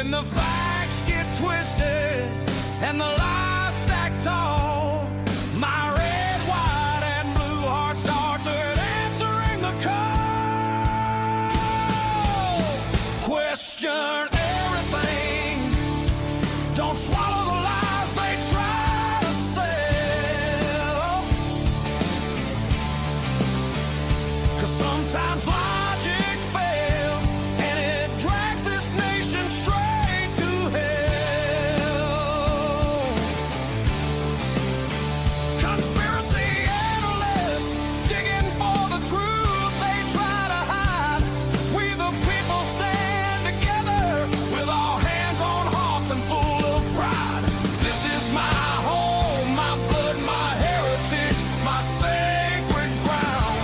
when the facts get twisted and the lies stack tall. My red, white, and blue heart starts at answering the call. Question everything. Don't swallow the lies they try to sell. 'Cause sometimes logic fails and it drags this nation straight to hell. Conspiracy analysts digging for the truth they try to hide. We the people stand together with our hands on hearts and full of pride. This is my home, my blood, my heritage, my sacred ground.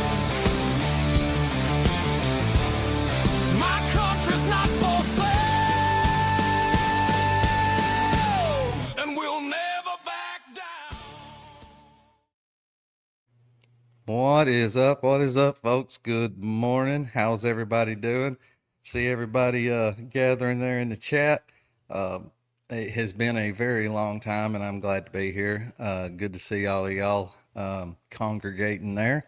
My country's not for sale, and we'll never back down. What is up? What is up, folks? Good morning. How's everybody doing? See everybody gathering there in the chat. It has been a very long time, and I'm glad to be here. Good to see all of y'all congregating there.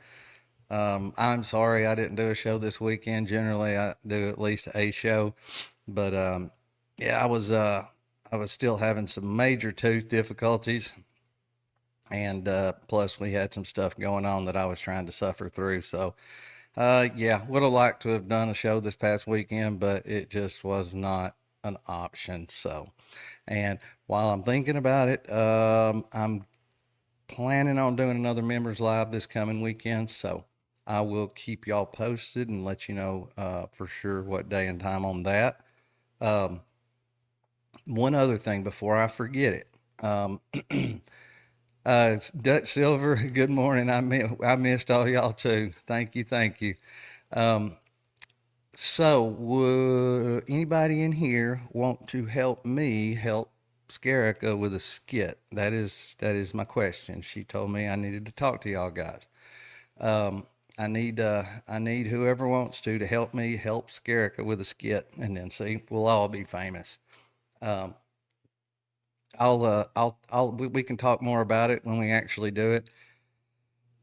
I'm sorry I didn't do a show this weekend. Generally, I do at least a show, but yeah, I was still having some major tooth difficulties. And plus we had some stuff going on that I was trying to suffer through. So yeah, would have liked to have done a show this past weekend, but it just was not an option. So, and while I'm thinking about it, I'm planning on doing another members live this coming weekend. So I will keep y'all posted and let you know for sure what day and time on that. One other thing before I forget it. It's Dutch Silver. Good morning. I missed all y'all too. Thank you. So would anybody in here want to help me help Scarica with a skit? That is my question. She told me I needed to talk to y'all guys. I need whoever wants to help me help Scarica with a skit, and then see, we'll all be famous. We can talk more about it when we actually do it.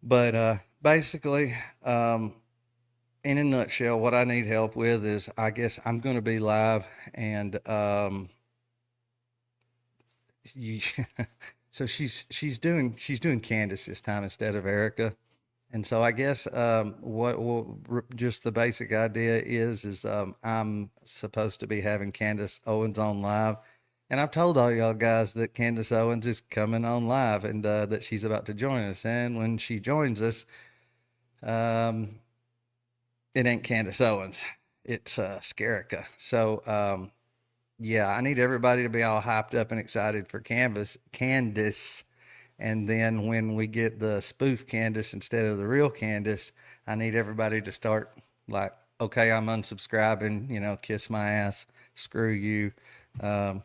But basically, in a nutshell, what I need help with is, I guess I'm going to be live, and so she's doing Candace this time instead of Erica. And so I guess just the basic idea is I'm supposed to be having Candace Owens on live. And I've told all y'all guys that Candace Owens is coming on live, and that she's about to join us. And when she joins us, it ain't Candace Owens, it's Scarica. So yeah, I need everybody to be all hyped up and excited for Candace. And then when we get the spoof Candace instead of the real Candace, I need everybody to start like, okay, I'm unsubscribing, kiss my ass, screw you. All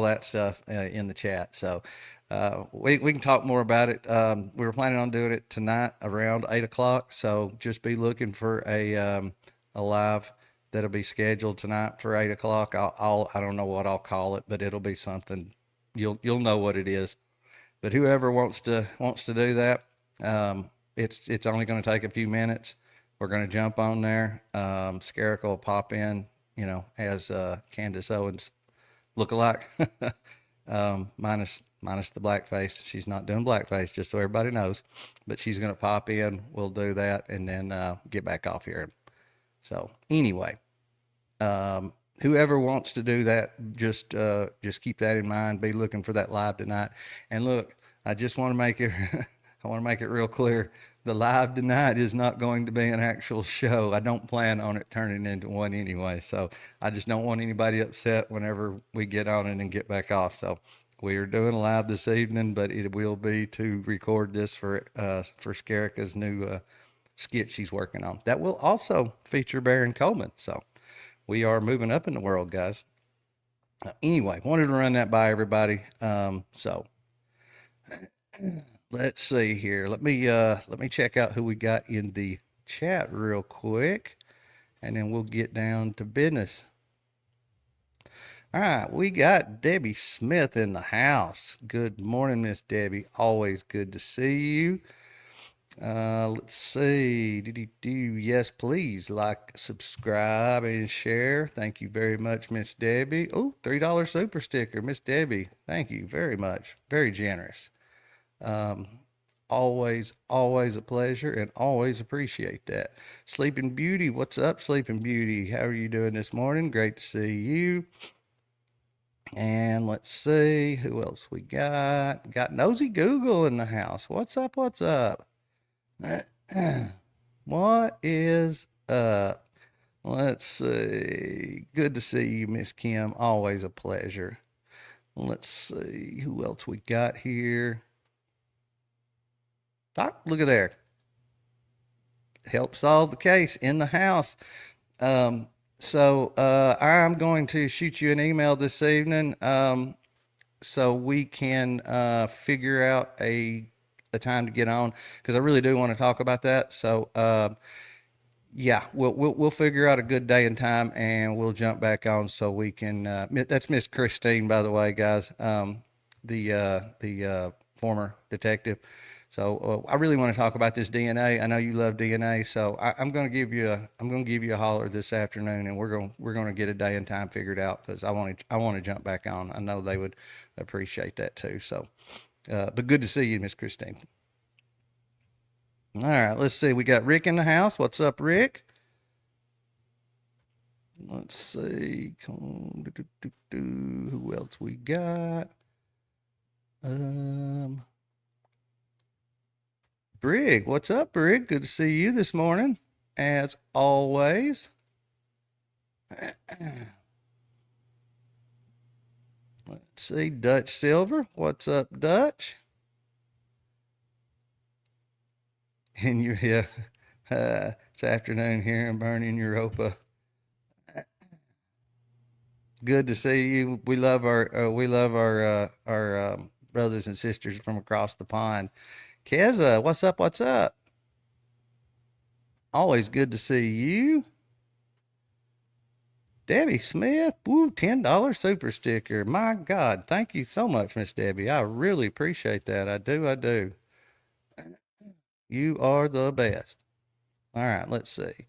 that stuff in the chat. So we can talk more about it. We were planning on doing it tonight around 8 o'clock. So just be looking for a live that'll be scheduled tonight for 8 o'clock. I don't know what I'll call it, but it'll be something. You'll know what it is. But whoever wants to do that, it's only going to take a few minutes. We're going to jump on there. Scarica will pop in, as Candace Owens lookalike, minus the blackface. She's not doing blackface, just so everybody knows. But she's going to pop in. We'll do that, and then get back off here. So anyway, whoever wants to do that, just keep that in mind. Be looking for that live tonight. And look, I just want to make it I want to make it real clear. The live tonight is not going to be an actual show. I don't plan on it turning into one anyway. So I just don't want anybody upset whenever we get on it and get back off. So we are doing a live this evening, but it will be to record this for Scarica's new skit she's working on. That will also feature Baron Coleman. So we are moving up in the world, guys. Anyway, wanted to run that by everybody. So let's see here. Let me check out who we got in the chat real quick, and then we'll get down to business. All right, we got Debbie Smith in the house. Good morning, Miss Debbie. Always good to see you. Let's see. Do yes, please like, subscribe, and share. Thank you very much, Miss Debbie. Oh, $3 super sticker, Miss Debbie. Thank you very much. Very generous. Um, always a pleasure, and always appreciate that. Sleeping Beauty, what's up, Sleeping Beauty? How are you doing this morning? Great to see you. And let's see who else we got. Got Nosy Google in the house. What's up? What's up? What is up? Let's see. Good to see you, Miss Kim. Always a pleasure. Let's see who else we got here. Oh, look at there. Help solve the case in the house. So I'm going to shoot you an email this evening so we can figure out a time to get on because I really do want to talk about that. So yeah, we'll figure out a good day and time, and we'll jump back on so we can. That's Miss Christine, by the way, guys. The former detective. So I really want to talk about this DNA. I know you love DNA, so I'm going to give you a holler this afternoon, and we're going to get a day and time figured out because I want to jump back on. I know they would appreciate that too. So, but good to see you, Miss Christine. All right, let's see. We got Rick in the house. What's up, Rick? Let's see. Who else we got? Brig. What's up, Brig? Good to see you this morning, as always. Let's see. Dutch Silver. What's up, Dutch? And you're yeah, it's afternoon here in Burning Europa. Good to see you. We love our brothers and sisters from across the pond. Keza, what's up? What's up? Always good to see you. Debbie Smith, woo, $10 super sticker. My God, thank you so much, Miss Debbie. I really appreciate that. I do. I do. You are the best. All right, let's see.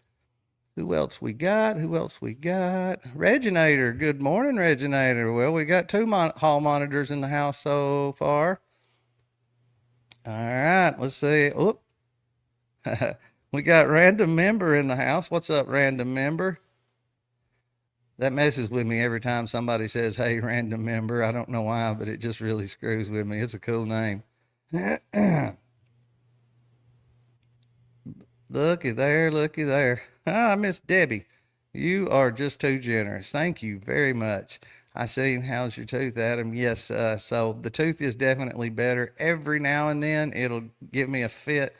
Who else we got? Who else we got? Reginator. Good morning, Reginator. Well, we got two hall monitors in the house so far. All right, let's see. Oop. We got random member in the house. What's up, random member? That messes with me every time somebody says, hey, random member. I don't know why, but it just really screws with me. It's a cool name. Looky there, looky there. Ah, Miss Debbie, you are just too generous. Thank you very much. I seen how's your tooth, Adam? Yes, so the tooth is definitely better. Every now and then it'll give me a fit.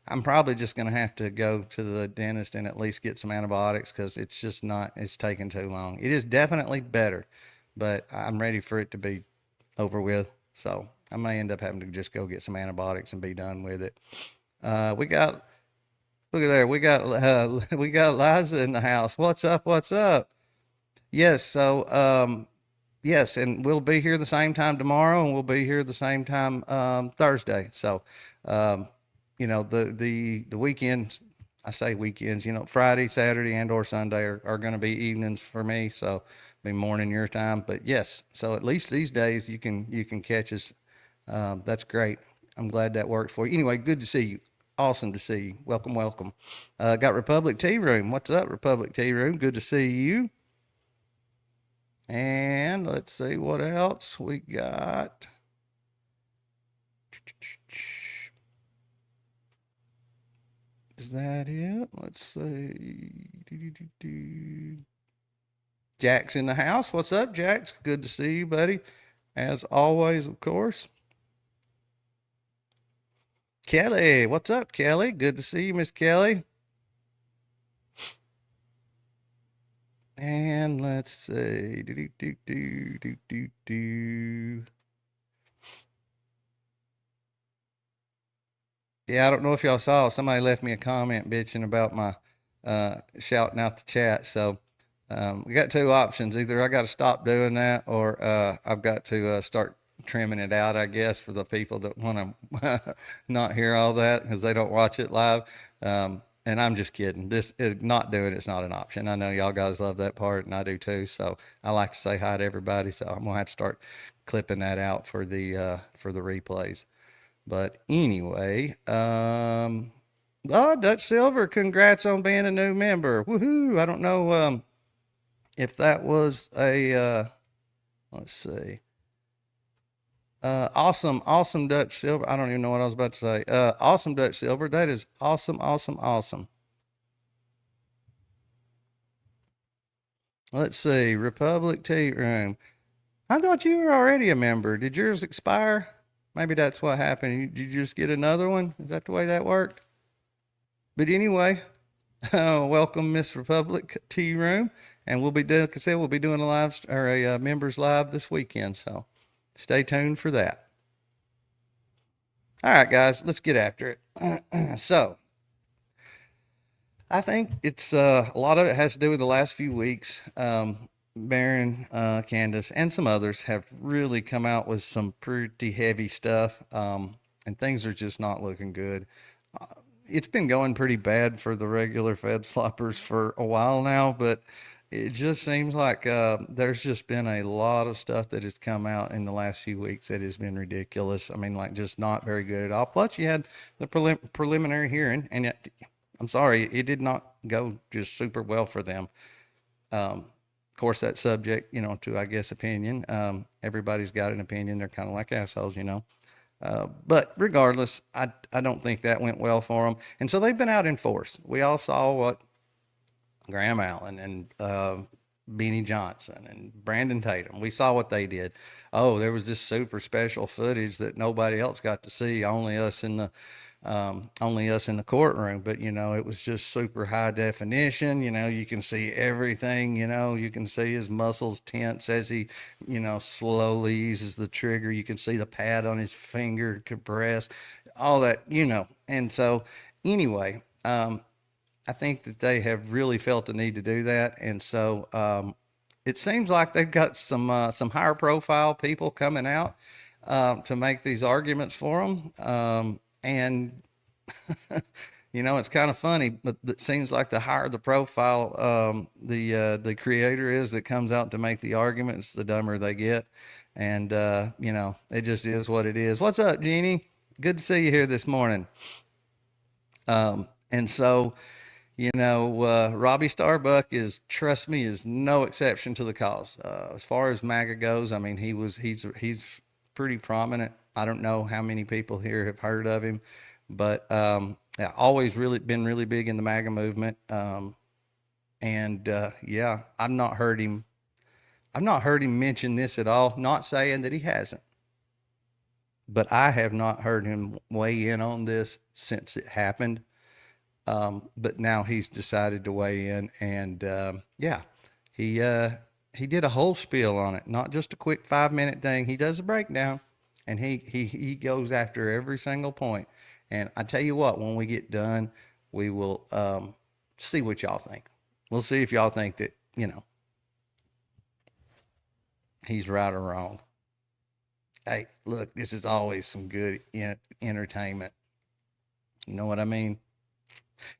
I'm probably just going to have to go to the dentist and at least get some antibiotics because it's just not, it's taking too long. It is definitely better, but I'm ready for it to be over with. So I may end up having to just go get some antibiotics and be done with it. We got, look at there, we got Liza in the house. What's up? What's up? Yes, so yes, and we'll be here the same time tomorrow, and we'll be here the same time Thursday. So you know, the weekends, I say weekends, you know, Friday, Saturday, and or Sunday are going to be evenings for me. So be morning your time. But yes, so at least these days you can catch us. That's great. I'm glad that worked for you. Anyway, good to see you. Awesome to see you. Welcome, welcome. Got Republic Tea Room. What's up, Republic Tea Room? Good to see you. And let's see what else we got. Is that it? Let's see. Jack's in the house. What's up, Jax? Good to see you, buddy. As always, of course. Kelly, what's up, Kelly? Good to see you, Miss Kelly. And let's see. Yeah, I don't know if y'all saw. Somebody left me a comment bitching about my shouting out the chat. So We got two options. Either I got to stop doing that, or I've got to start trimming it out, I guess, for the people that want to not hear all that because they don't watch it live. And I'm just kidding. Not doing it's not an option. I know y'all guys love that part, and I do too. So I like to say hi to everybody. So I'm gonna have to start clipping that out for the replays. But anyway, oh, Dutch Silver, congrats on being a new member. Woohoo! I don't know if that was a let's see. Awesome Dutch Silver. I don't even know what I was about to say. Awesome Dutch Silver. That is awesome. Let's see. Republic Tea Room. I thought you were already a member. Did yours expire? Maybe that's what happened. Did you just get another one? Is that the way that worked? But anyway, welcome Miss Republic Tea Room, and we'll be doing, like I said, we'll be doing a live or a members live this weekend. So stay tuned for that. All right, guys, let's get after it. So I think it's a lot of it has to do with the last few weeks. Baron, Candace, and some others have really come out with some pretty heavy stuff, and things are just not looking good. It's been going pretty bad for the regular Fed sloppers for a while now, but it just seems like there's just been a lot of stuff that has come out in the last few weeks that has been ridiculous. I mean, like just not very good at all. Plus, you had the preliminary hearing, and yet, I'm sorry, it did not go just super well for them. Of course, that subject, to I guess opinion. Everybody's got an opinion. They're kind of like assholes, But regardless, I don't think that went well for them. And so they've been out in force. We all saw what Graham Allen and Beanie Johnson and Brandon Tatum, we saw what they did. Oh, there was this super special footage that nobody else got to see, only us in the courtroom. But it was just super high definition. You can see everything. You can see his muscles tense as he slowly uses the trigger. You can see the pad on his finger compress, all that. And so anyway, I think that they have really felt the need to do that. And so it seems like they've got some higher profile people coming out to make these arguments for them. And it's kind of funny, but it seems like the higher the profile the creator is that comes out to make the arguments, the dumber they get. And it just is what it is. What's up, Jeannie? Good to see you here this morning. And so Robby Starbuck trust me, is no exception to the cause. As far as MAGA goes, I mean, he's pretty prominent. I don't know how many people here have heard of him, but yeah, always really been really big in the MAGA movement. Yeah, I've not heard him mention this at all. Not saying that he hasn't, but I have not heard him weigh in on this since it happened. But now he's decided to weigh in, and yeah, he did a whole spiel on it, not just a quick 5-minute thing. He does a breakdown, and he goes after every single point. And I tell you what, when we get done, we will see what y'all think. We'll see if y'all think that he's right or wrong. Hey, look, this is always some good entertainment. You know what I mean?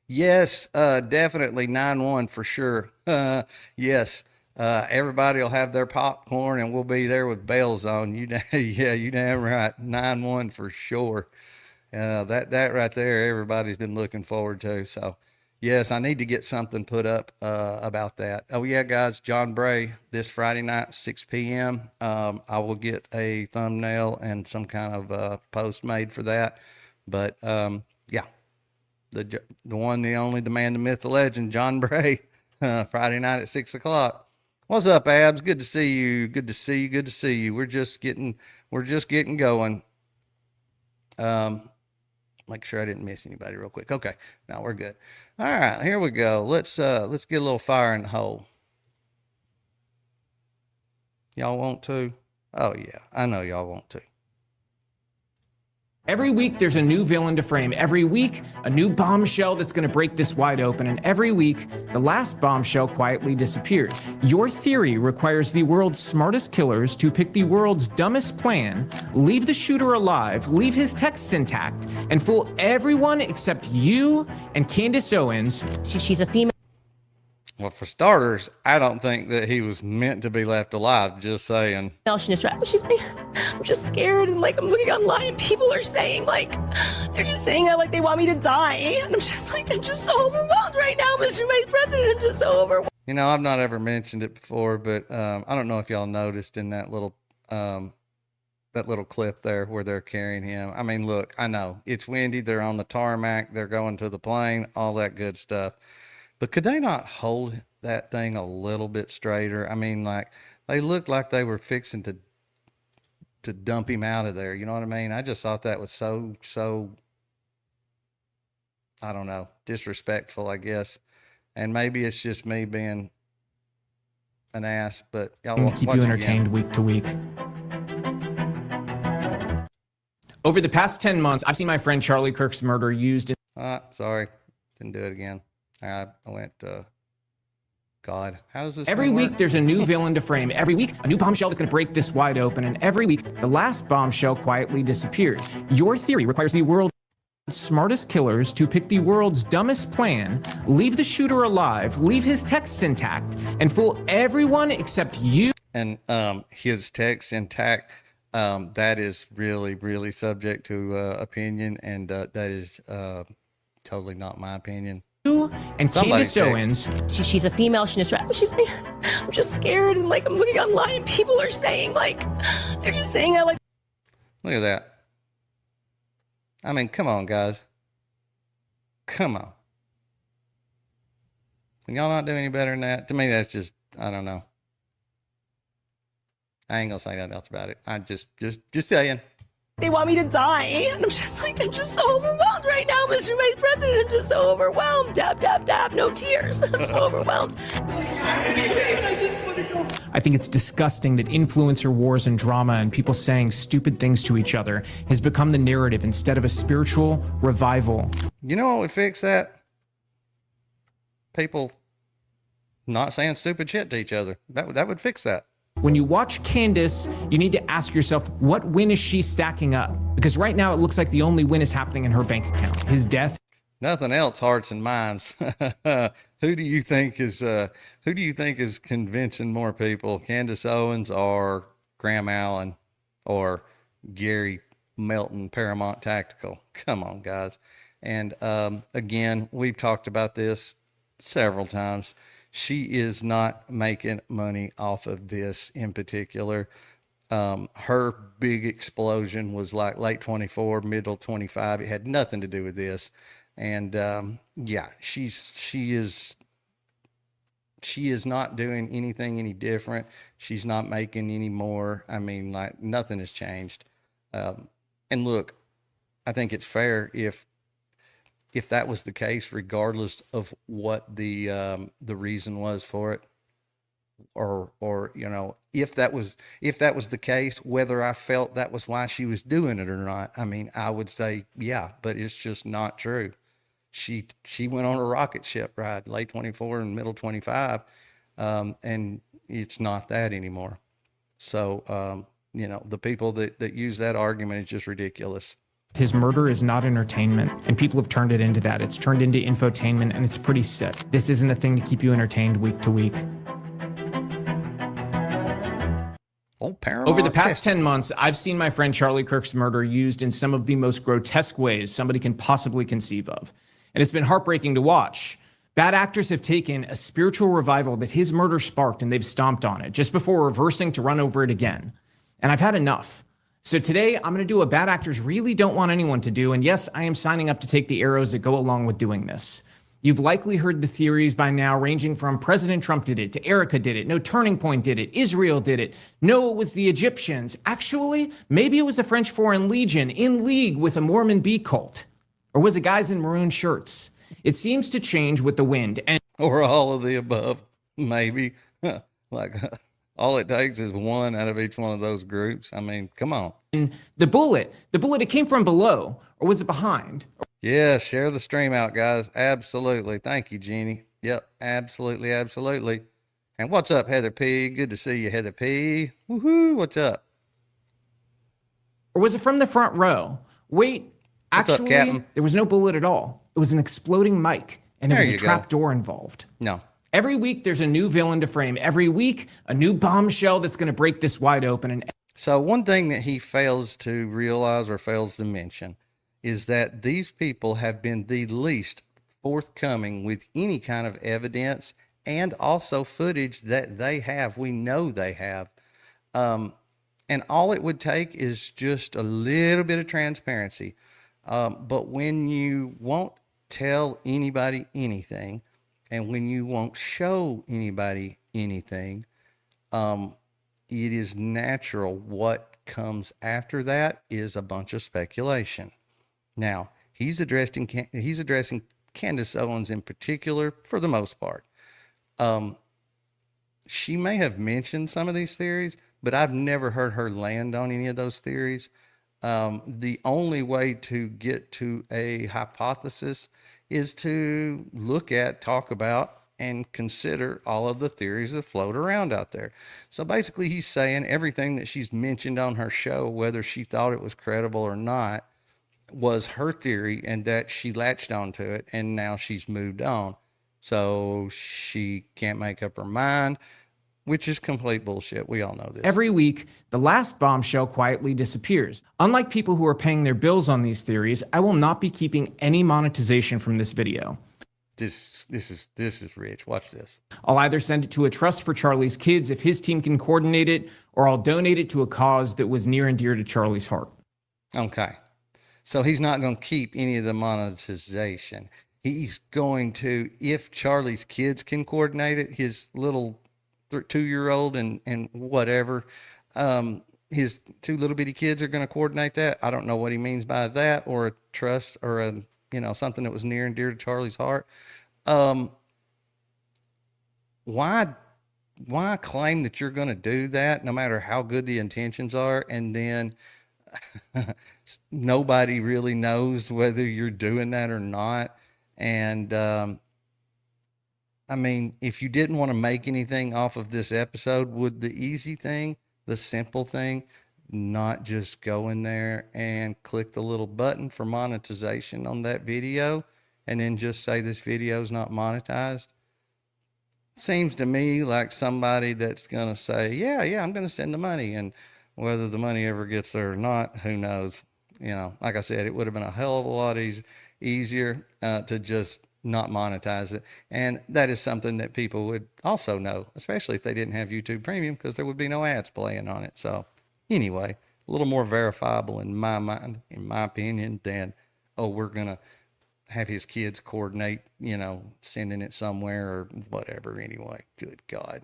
Yes, definitely 9-1 for sure. Yes, everybody will have their popcorn and we'll be there with bells on. Yeah, you damn right. 9-1 for sure. That right there, everybody's been looking forward to. So, yes, I need to get something put up about that. Oh yeah, guys, John Bray this Friday night, 6 p.m. I will get a thumbnail and some kind of post made for that. But yeah. The one, the only, the man, the myth, the legend, John Bray, Friday night at 6 o'clock. What's up, Abs? Good to see you. Good to see you. Good to see you. We're just getting going. Make sure I didn't miss anybody real quick. Okay, now we're good. All right, here we go. Let's get a little fire in the hole. Y'all want to? Oh yeah, I know y'all want to. Every week, there's a new villain to frame. Every week, a new bombshell that's going to break this wide open. And every week, the last bombshell quietly disappeared. Your theory requires the world's smartest killers to pick the world's dumbest plan, leave the shooter alive, leave his texts intact, and fool everyone except you and Candace Owens. She's a female. Well, for starters, I don't think that he was meant to be left alive, just saying. She's like, I'm just scared, and like I'm looking online and people are saying like they're just saying that like they want me to die, and I'm just like I'm just so overwhelmed right now, Mr. Vice President. I'm just so overwhelmed. You know, I've not ever mentioned it before, but I don't know if y'all noticed in that little clip there where they're carrying him. I mean, look, I know it's windy. They're on the tarmac. They're going to the plane, all that good stuff. But could they not hold that thing a little bit straighter? I mean, like they looked like they were fixing to dump him out of there. You know what I mean? I just thought that was so, I don't know, disrespectful, I guess. And maybe it's just me being an ass, but y'all Keep you entertained week to week. Over the past 10 months, I've seen my friend Charlie Kirk's murder used in... Sorry, didn't do it again. I went, God, how does this Every thing week, work? there's a new villain to frame. Every week, a new bombshell that's going to break this wide open. And every week, the last bombshell quietly disappeared. Your theory requires the world's smartest killers to pick the world's dumbest plan, leave the shooter alive, leave his texts intact, and fool everyone except you. And his text intact, that is really subject to opinion, and that is totally not my opinion. And Candace Owens. She's a female. She's like, I'm just scared, and like I'm looking online and people are saying like they're just saying that like. Look at that. I mean, come on, guys. Come on. Can y'all not do any better than that? To me, that's just, I don't know. I ain't gonna say nothing else about it. I just saying. They want me to die, and I'm just like I'm just so overwhelmed right now, Mr. Vice President. I'm just so overwhelmed. Dab, dab, dab. No tears. I'm so overwhelmed. I think it's disgusting that influencer wars and drama and people saying stupid things to each other has become the narrative instead of a spiritual revival. You know what would fix that? People not saying stupid shit to each other. That would fix that. When you watch Candace, you need to ask yourself, what win is she stacking up? Because right now it looks like the only win is happening in her bank account. His death. Nothing else, hearts and minds. Who do you think is convincing more people? Candace Owens or Graham Allen or Gary Melton, Paramount Tactical? Come on, guys. And again, we've talked about this several times. She is not making money off of this in particular. Her big explosion was like late 24, middle 25. It had nothing to do with this. And yeah, she is not doing anything any different. She's not making any more. I mean, like nothing has changed. And look, I think it's fair if that was the case, regardless of what the reason was for it, or you know, if that was the case, whether I felt that was why she was doing it or not, I mean, I would say yeah, but it's just not true. She went on a rocket ship ride, late 24 and middle 25, and it's not that anymore. So you know, the people that use that argument is just ridiculous. His murder is not entertainment, and people have turned it into that. It's turned into infotainment, and it's pretty sick. This isn't a thing to keep you entertained week to week. Over the past 10 months, I've seen my friend Charlie Kirk's murder used in some of the most grotesque ways somebody can possibly conceive of. And it's been heartbreaking to watch. Bad actors have taken a spiritual revival that his murder sparked, and they've stomped on it just before reversing to run over it again. And I've had enough. So today, I'm going to do what bad actors really don't want anyone to do, and yes, I am signing up to take the arrows that go along with doing this. You've likely heard the theories by now, ranging from President Trump did it, to Erica did it, no Turning Point did it, Israel did it, no, it was the Egyptians. Actually, maybe it was the French Foreign Legion in league with a Mormon bee cult. Or was it guys in maroon shirts? It seems to change with the wind, and or all of the above, maybe. Like All it takes is one out of each one of those groups. I mean, come on. The bullet, it came from below, or was it behind? Yeah, share the stream out, guys. Absolutely. Thank you, Jeannie. Yep, absolutely, absolutely. And what's up, Heather P? Good to see you, Heather P. Woohoo, what's up? Or was it from the front row? Wait, What's up, actually, Captain? there was no bullet at all. It was an exploding mic, and there was a trap door involved. No. Every week, there's a new villain to frame. Every week, a new bombshell that's going to break this wide open. And So one thing that he fails to realize or fails to mention is that these people have been the least forthcoming with any kind of evidence and also footage that they have. We know they have. And all it would take is just a little bit of transparency. But when you won't tell anybody anything, and when you won't show anybody anything, it is natural what comes after that is a bunch of speculation. Now, he's addressing Candace Owens in particular for the most part. She may have mentioned some of these theories, but I've never heard her land on any of those theories. The only way to get to a hypothesis is to look at, talk about, and consider all of the theories that float around out there. So basically he's saying everything that she's mentioned on her show, whether she thought it was credible or not, was her theory, and that she latched onto it, and now she's moved on. So she can't make up her mind, which is complete bullshit. We all know this. every week, the last bombshell quietly disappears. Unlike people who are paying their bills on these theories, I will not be keeping any monetization from this video. This is rich. Watch this. I'll either send it to a trust for Charlie's kids if his team can coordinate it, or I'll donate it to a cause that was near and dear to Charlie's heart. Okay. So he's not going to keep any of the monetization. He's going to, if Charlie's kids can coordinate it, his little 2-year-old and whatever, his 2 little bitty kids are going to coordinate that. I don't know what he means by that, or a trust, or a, something that was near and dear to Charlie's heart. Why claim that you're going to do that, no matter how good the intentions are, and then nobody really knows whether you're doing that or not? And I mean, if you didn't want to make anything off of this episode, would the easy thing, the simple thing, not just go in there and click the little button for monetization on that video and then just say this video is not monetized? Seems to me like somebody that's going to say, yeah, I'm going to send the money. And whether the money ever gets there or not, who knows? Like I said, it would have been a hell of a lot easier to just not monetize it. And that is something that people would also know, especially if they didn't have YouTube Premium, because there would be no ads playing on it. So anyway, a little more verifiable in my mind, in my opinion, than, oh, we're going to have his kids coordinate, sending it somewhere or whatever. Anyway, good God.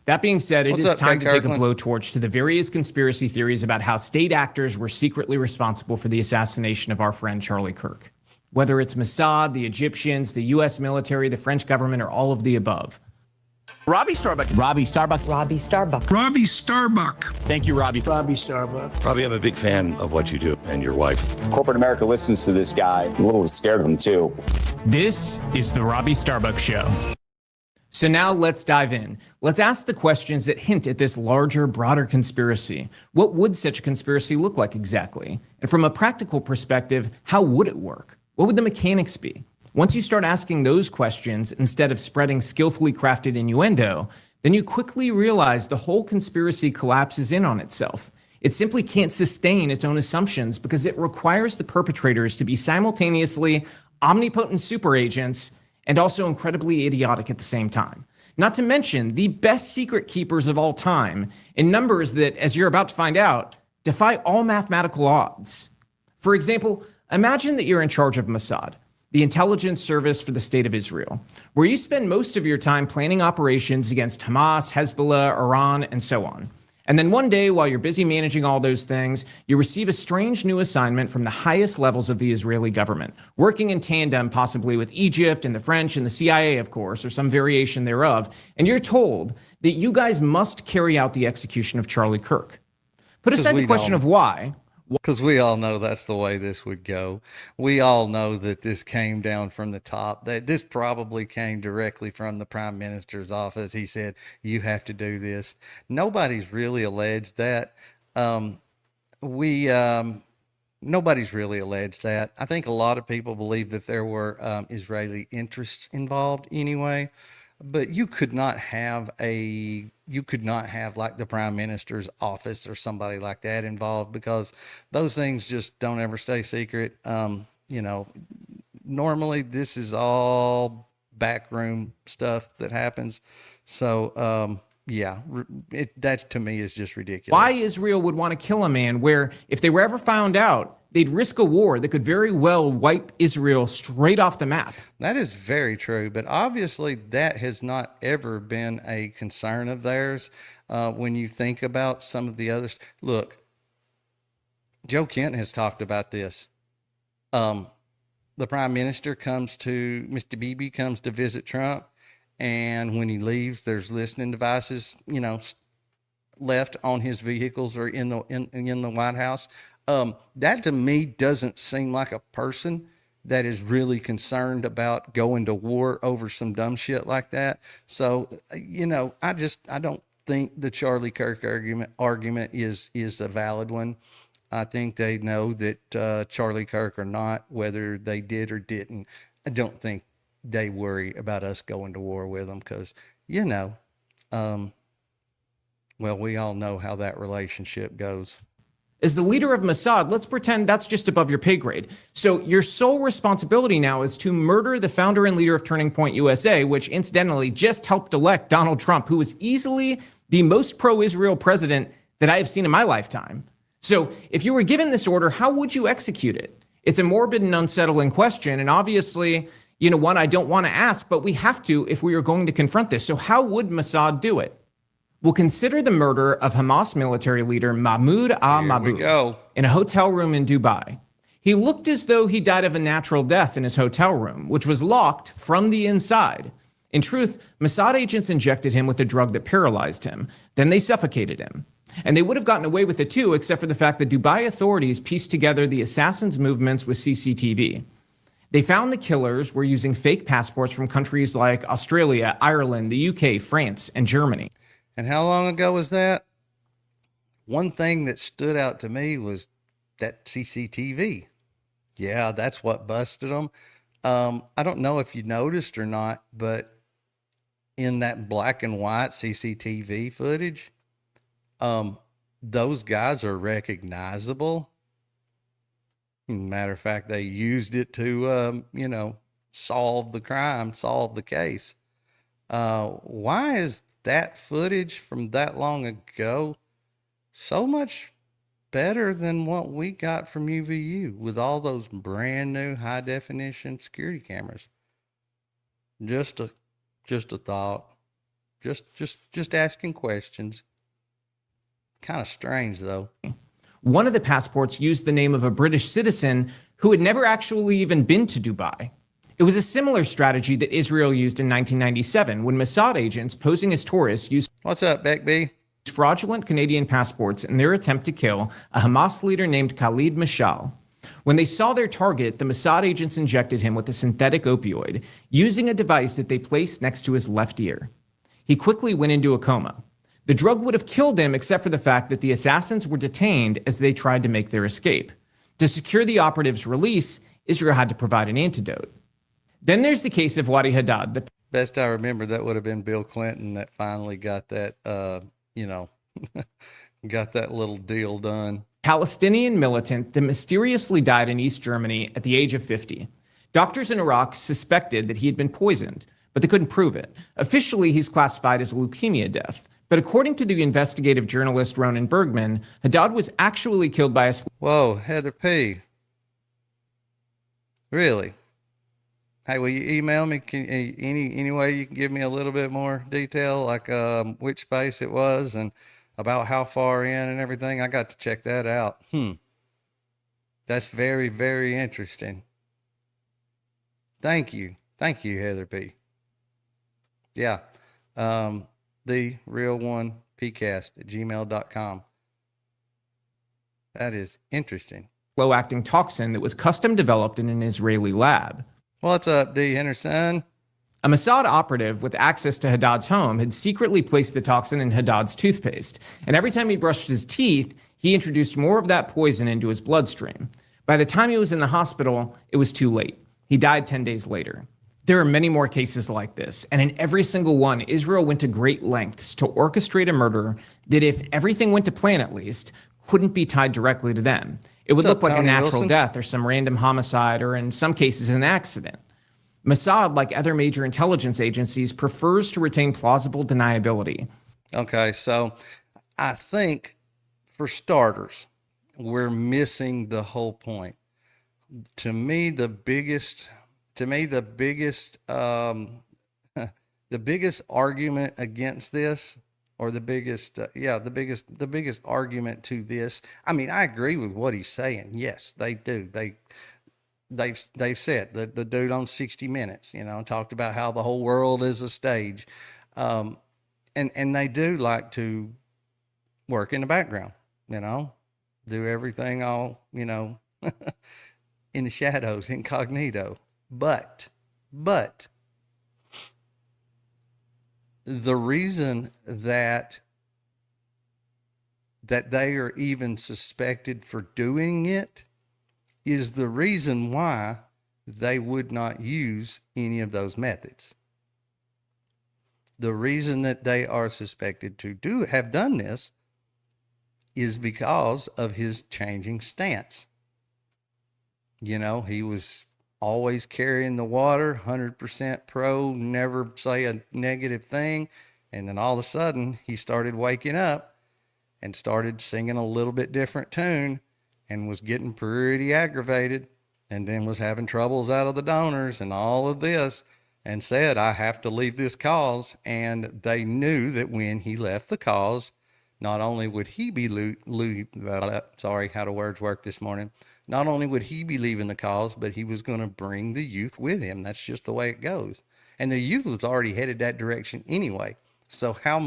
That being said, it is time to take a Kirkland? blowtorch to the various conspiracy theories about how state actors were secretly responsible for the assassination of our friend Charlie Kirk. Whether it's Mossad, the Egyptians, the U.S. military, the French government, or all of the above. Robby Starbuck. Robby Starbuck. Robby Starbuck. Robby Starbuck. Thank you, Robby. Robby Starbuck. Robby, I'm a big fan of what you do and your wife. Corporate America listens to this guy. I'm a little scared of him, too. This is the Robby Starbuck Show. So now let's dive in. Let's ask the questions that hint at this larger, broader conspiracy. What would such a conspiracy look like exactly? And from a practical perspective, how would it work? What would the mechanics be? Once you start asking those questions instead of spreading skillfully crafted innuendo, then you quickly realize the whole conspiracy collapses in on itself. It simply can't sustain its own assumptions because it requires the perpetrators to be simultaneously omnipotent super agents and also incredibly idiotic at the same time. Not to mention the best secret keepers of all time in numbers that, as you're about to find out, defy all mathematical odds. For example, imagine that you're in charge of Mossad, the intelligence service for the state of Israel, where you spend most of your time planning operations against Hamas, Hezbollah, Iran, and so on. And then one day, while you're busy managing all those things, you receive a strange new assignment from the highest levels of the Israeli government, working in tandem possibly with Egypt and the French and the CIA, of course, or some variation thereof. And you're told that you guys must carry out the execution of Charlie Kirk. Put aside the question of why. Because we all know that's the way this would go. We all know that this came down from the top. That this probably came directly from the prime minister's office. He said, "You have to do this." Nobody's really alleged that. Nobody's really alleged that. I think a lot of people believe that there were Israeli interests involved anyway. But you could not have like the prime minister's office or somebody like that involved, because those things just don't ever stay secret. Normally this is all backroom stuff that happens. So, that to me is just ridiculous. Why Israel would want to kill a man where, if they were ever found out, they'd risk a war that could very well wipe Israel straight off the map. That is very true, but obviously that has not ever been a concern of theirs. When you think about some of the others, look, Joe Kent has talked about this. The prime minister Mr. Bibi comes to visit Trump, and when he leaves, there's listening devices, left on his vehicles or in the White House. That to me doesn't seem like a person that is really concerned about going to war over some dumb shit like that. So, I don't think the Charlie Kirk argument is a valid one. I think they know that Charlie Kirk or not, whether they did or didn't, I don't think they worry about us going to war with them, because, well, we all know how that relationship goes. As the leader of Mossad, let's pretend that's just above your pay grade. So your sole responsibility now is to murder the founder and leader of Turning Point USA, which incidentally just helped elect Donald Trump, who was easily the most pro-Israel president that I have seen in my lifetime. So if you were given this order, how would you execute it? It's a morbid and unsettling question, and obviously, one I don't want to ask, but we have to if we are going to confront this. So how would Mossad do it? We'll consider the murder of Hamas military leader Mahmoud al-Mabhouh in a hotel room in Dubai. He looked as though he died of a natural death in his hotel room, which was locked from the inside. In truth, Mossad agents injected him with a drug that paralyzed him. Then they suffocated him. And they would have gotten away with it too, except for the fact that Dubai authorities pieced together the assassins' movements with CCTV. They found the killers were using fake passports from countries like Australia, Ireland, the UK, France, and Germany. And how long ago was that? One thing that stood out to me was that CCTV. Yeah, that's what busted them. I don't know if you noticed or not, but in that black and white CCTV footage, those guys are recognizable. Matter of fact, they used it to, solve the crime, solve the case. Why is that footage from that long ago so much better than what we got from UVU with all those brand new high definition security cameras? Just a thought. Just asking questions. Kind of strange though. One of the passports used the name of a British citizen who had never actually even been to Dubai. It was a similar strategy that Israel used in 1997 when Mossad agents posing as tourists used What's up, Beckby? fraudulent Canadian passports in their attempt to kill a Hamas leader named Khalid Mashal. When they saw their target, the Mossad agents injected him with a synthetic opioid using a device that they placed next to his left ear. He quickly went into a coma. The drug would have killed him except for the fact that the assassins were detained as they tried to make their escape. To secure the operative's release, Israel had to provide an antidote. Then there's the case of Wadi Haddad. Best I remember, that would have been Bill Clinton that finally got that, got that little deal done. Palestinian militant that mysteriously died in East Germany at the age of 50. Doctors in Iraq suspected that he had been poisoned, but they couldn't prove it. Officially, he's classified as a leukemia death. But according to the investigative journalist Ronan Bergman, Haddad was actually killed by a... Whoa, Heather P. Really? Hey, will you email me? Any way you can give me a little bit more detail, like which space it was, and about how far in and everything. I got to check that out. That's very, very interesting. Thank you, Heather B. Yeah, the real one pcast@gmail.com. That is interesting. Slow-acting toxin that was custom developed in an Israeli lab. What's up, D. Henderson? A Mossad operative with access to Haddad's home had secretly placed the toxin in Haddad's toothpaste, and every time he brushed his teeth, he introduced more of that poison into his bloodstream. By the time he was in the hospital, it was too late. He died 10 days later. There are many more cases like this, and in every single one, Israel went to great lengths to orchestrate a murder that, if everything went to plan at least, couldn't be tied directly to them. It would look like a natural death or some random homicide, or in some cases, an accident. Mossad, like other major intelligence agencies, prefers to retain plausible deniability. Okay, so I think, for starters, we're missing the whole point. To me, the biggest the biggest argument against this, or the biggest argument to this. I mean, I agree with what he's saying. Yes, they do. They've said the dude on 60 Minutes, talked about how the whole world is a stage, and they do like to work in the background, do everything all in the shadows, incognito. But the reason that they are even suspected for doing it is the reason why they would not use any of those methods. The reason that they are suspected to have done this is because of his changing stance. He was always carrying the water, 100% pro, never say a negative thing. And then all of a sudden he started waking up and started singing a little bit different tune and was getting pretty aggravated, and then was having troubles out of the donors and all of this, and said, I have to leave this cause. And they knew that when he left the cause, not only would he be sorry, how do words work this morning? Not only would he be leaving the cause, but he was going to bring the youth with him. That's just the way it goes. And the youth was already headed that direction anyway. So how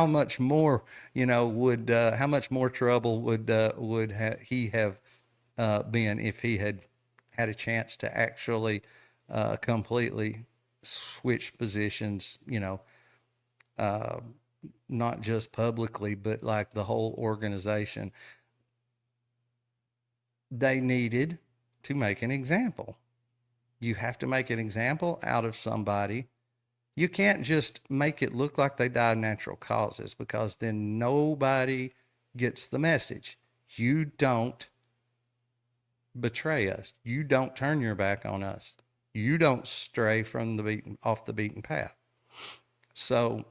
much more, would how much more trouble would he have been if he had a chance to actually completely switch positions, not just publicly, but like the whole organization. They needed to make an example. You have to make an example out of somebody. You can't just make it look like they died of natural causes, because then nobody gets the message. You don't betray us. You don't turn your back on us. You don't stray from off the beaten path. So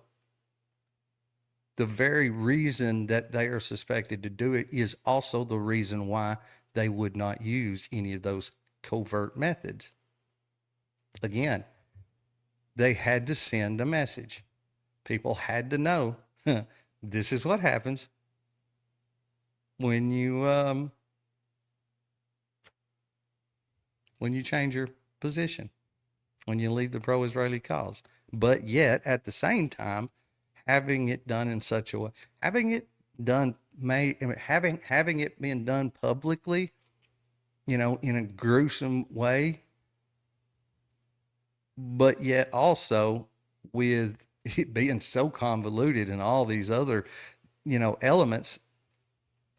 the very reason that they are suspected to do it is also the reason why they would not use any of those covert methods. Again, they had to send a message. People had to know, this is what happens when you change your position, when you leave the pro-Israeli cause. But yet, at the same time, having it done in such a way, having it been done publicly, in a gruesome way, but yet also with it being so convoluted and all these other, elements,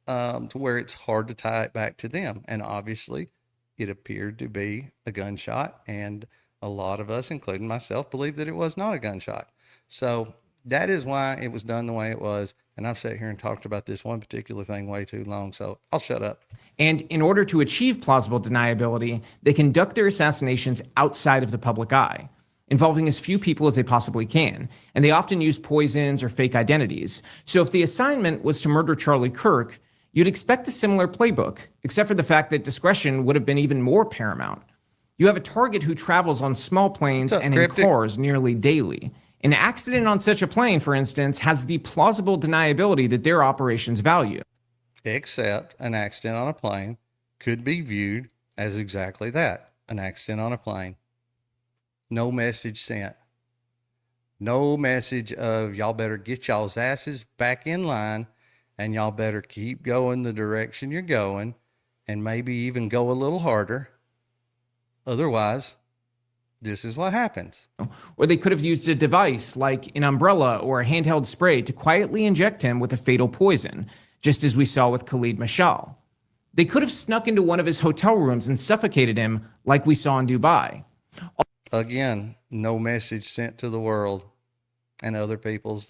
to where it's hard to tie it back to them. And obviously it appeared to be a gunshot, and a lot of us, including myself, believe that it was not a gunshot. So that is why it was done the way it was. And I've sat here and talked about this one particular thing way too long, so I'll shut up. And in order to achieve plausible deniability, they conduct their assassinations outside of the public eye, involving as few people as they possibly can. And they often use poisons or fake identities. So if the assignment was to murder Charlie Kirk, you'd expect a similar playbook, except for the fact that discretion would have been even more paramount. You have a target who travels on small planes and in cars nearly daily. An accident on such a plane, for instance, has the plausible deniability that their operations value. Except an accident on a plane could be viewed as exactly that, an accident on a plane. No message sent. No message of y'all better get y'all's asses back in line and y'all better keep going the direction you're going and maybe even go a little harder. Otherwise, this is what happens. Or they could have used a device like an umbrella or a handheld spray to quietly inject him with a fatal poison, just as we saw with Khalid Mashal. They could have snuck into one of his hotel rooms and suffocated him like we saw in Dubai. Again, no message sent to the world and other people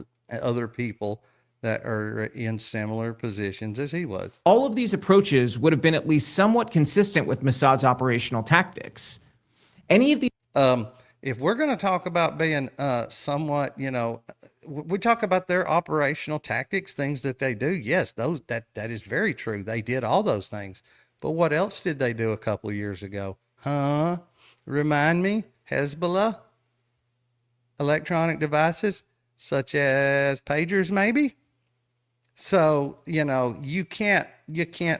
that are in similar positions as he was. All of these approaches would have been at least somewhat consistent with Mossad's operational tactics. Any of these If we're going to talk about being somewhat, we talk about their operational tactics, things that they do. Yes, that is very true. They did all those things. But what else did they do a couple of years ago? Remind me, Hezbollah? Electronic devices such as pagers, maybe? So, you can't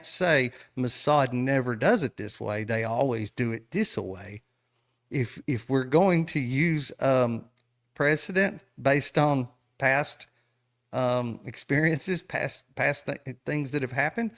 say Mossad never does it this way. They always do it this way. If we're going to use precedent based on past experiences, past things that have happened,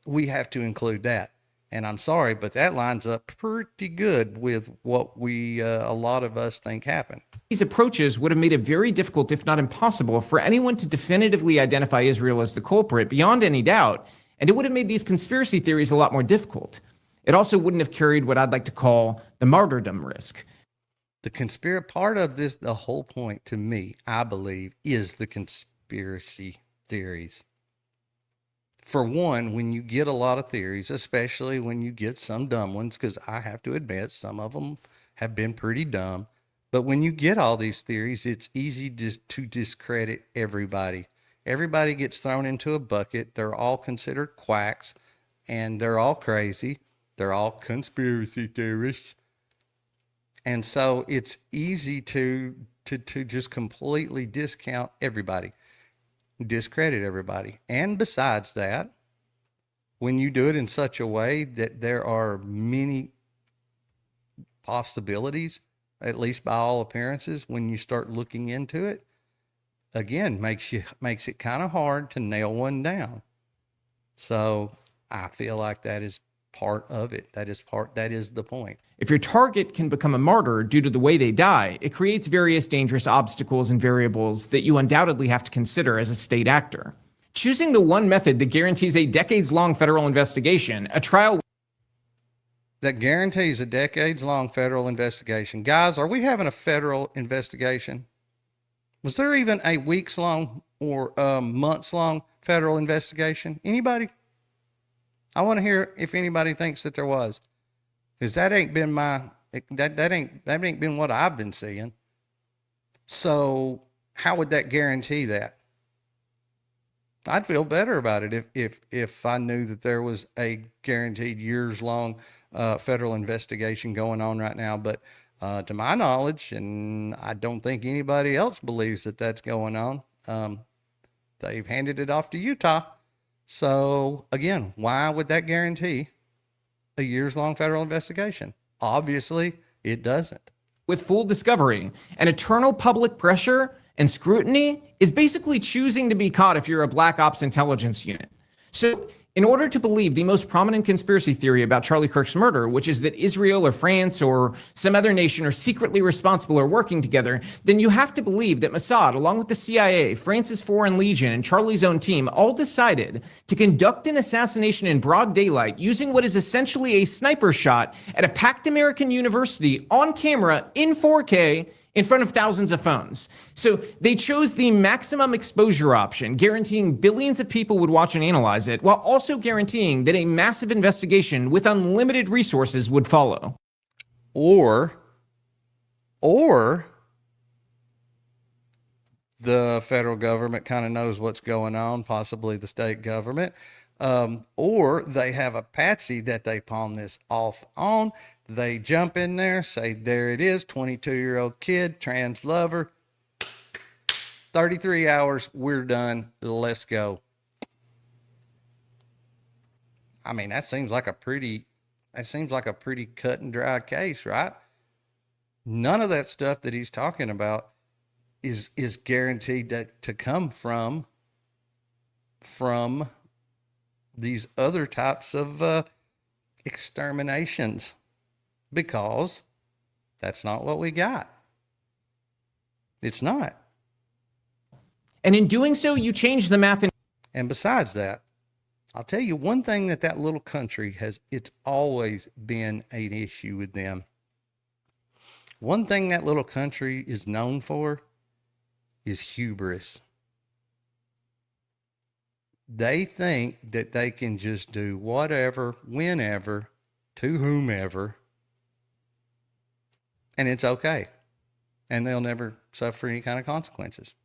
we have to include that. And I'm sorry, but that lines up pretty good with what a lot of us think happened. These approaches would have made it very difficult, if not impossible, for anyone to definitively identify Israel as the culprit beyond any doubt, and it would have made these conspiracy theories a lot more difficult. It also wouldn't have carried what I'd like to call the martyrdom risk. The conspiracy part of this, the whole point to me, I believe, is the conspiracy theories. For one, when you get a lot of theories, especially when you get some dumb ones, because I have to admit some of them have been pretty dumb, but when you get all these theories, it's easy to discredit everybody. Everybody gets thrown into a bucket. They're all considered quacks, and they're all crazy. They're all conspiracy theorists. And so it's easy to just completely discount everybody, discredit everybody. And besides that, when you do it in such a way that there are many possibilities, at least by all appearances, when you start looking into it, again, makes it kind of hard to nail one down. So I feel like that is part of it. That is the point. If your target can become a martyr due to the way they die, it creates various dangerous obstacles and variables that you undoubtedly have to consider as a state actor. Choosing the one method that guarantees a decades-long federal investigation, a trial that guarantees a decades-long federal investigation. Guys, are we having a federal investigation? Was there even a weeks-long or months-long federal investigation? Anybody? I want to hear if anybody thinks that there was, because that ain't been that ain't been what I've been seeing. So how would that guarantee that? I'd feel better about it if I knew that there was a guaranteed years-long federal investigation going on right now. But to my knowledge, and I don't think anybody else believes that that's going on, they've handed it off to Utah. So again, why would that guarantee a years-long federal investigation? Obviously, it doesn't. With full discovery, and eternal public pressure and scrutiny is basically choosing to be caught if you're a black ops intelligence unit. So in order to believe the most prominent conspiracy theory about Charlie Kirk's murder, which is that Israel or France or some other nation are secretly responsible or working together, then you have to believe that Mossad, along with the CIA, France's Foreign Legion, and Charlie's own team, all decided to conduct an assassination in broad daylight using what is essentially a sniper shot at a packed American university on camera in 4K in front of thousands of phones. So they chose the maximum exposure option, guaranteeing billions of people would watch and analyze it, while also guaranteeing that a massive investigation with unlimited resources would follow. Or the federal government kind of knows what's going on, possibly the state government, or they have a patsy that they pawn this off on. They jump in there, say, there it is, 22-year-old kid, trans lover, 33 hours, we're done. Let's go. I mean, that seems like a pretty cut and dry case, right? None of that stuff that he's talking about is guaranteed to come from these other types of exterminations, because that's not what we got. It's not. And in doing so, you change the math. And besides that, I'll tell you one thing that little country has, it's always been an issue with them. One thing that little country is known for is hubris. They think that they can just do whatever, whenever, to whomever, and it's okay. And they'll never suffer any kind of consequences.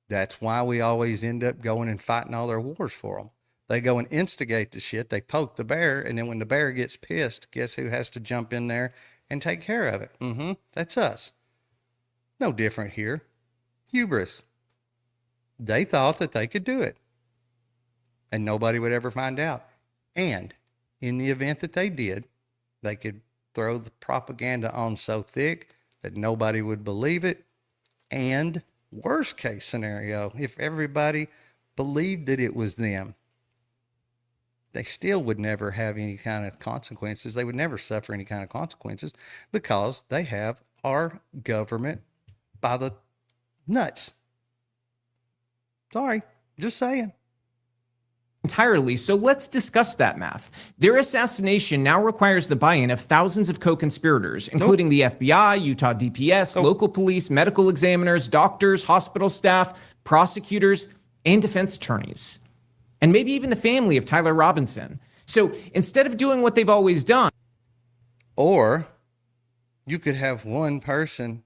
That's why we always end up going and fighting all their wars for them. They go and instigate the shit, they poke the bear, and then when the bear gets pissed, guess who has to jump in there and take care of it? That's us. No different here. Hubris. They thought that they could do it, and nobody would ever find out. And in the event that they did, they could throw the propaganda on so thick that nobody would believe it. And worst case scenario, if everybody believed that it was them, they still would never have any kind of consequences. They would never suffer any kind of consequences because they have our government by the nuts. Sorry, just saying. Entirely. So let's discuss that math. Their assassination now requires the buy-in of thousands of co-conspirators, including the FBI, Utah DPS, local police, medical examiners, doctors, hospital staff, prosecutors, and defense attorneys. And maybe even the family of Tyler Robinson. So instead of doing what they've always done, or you could have one person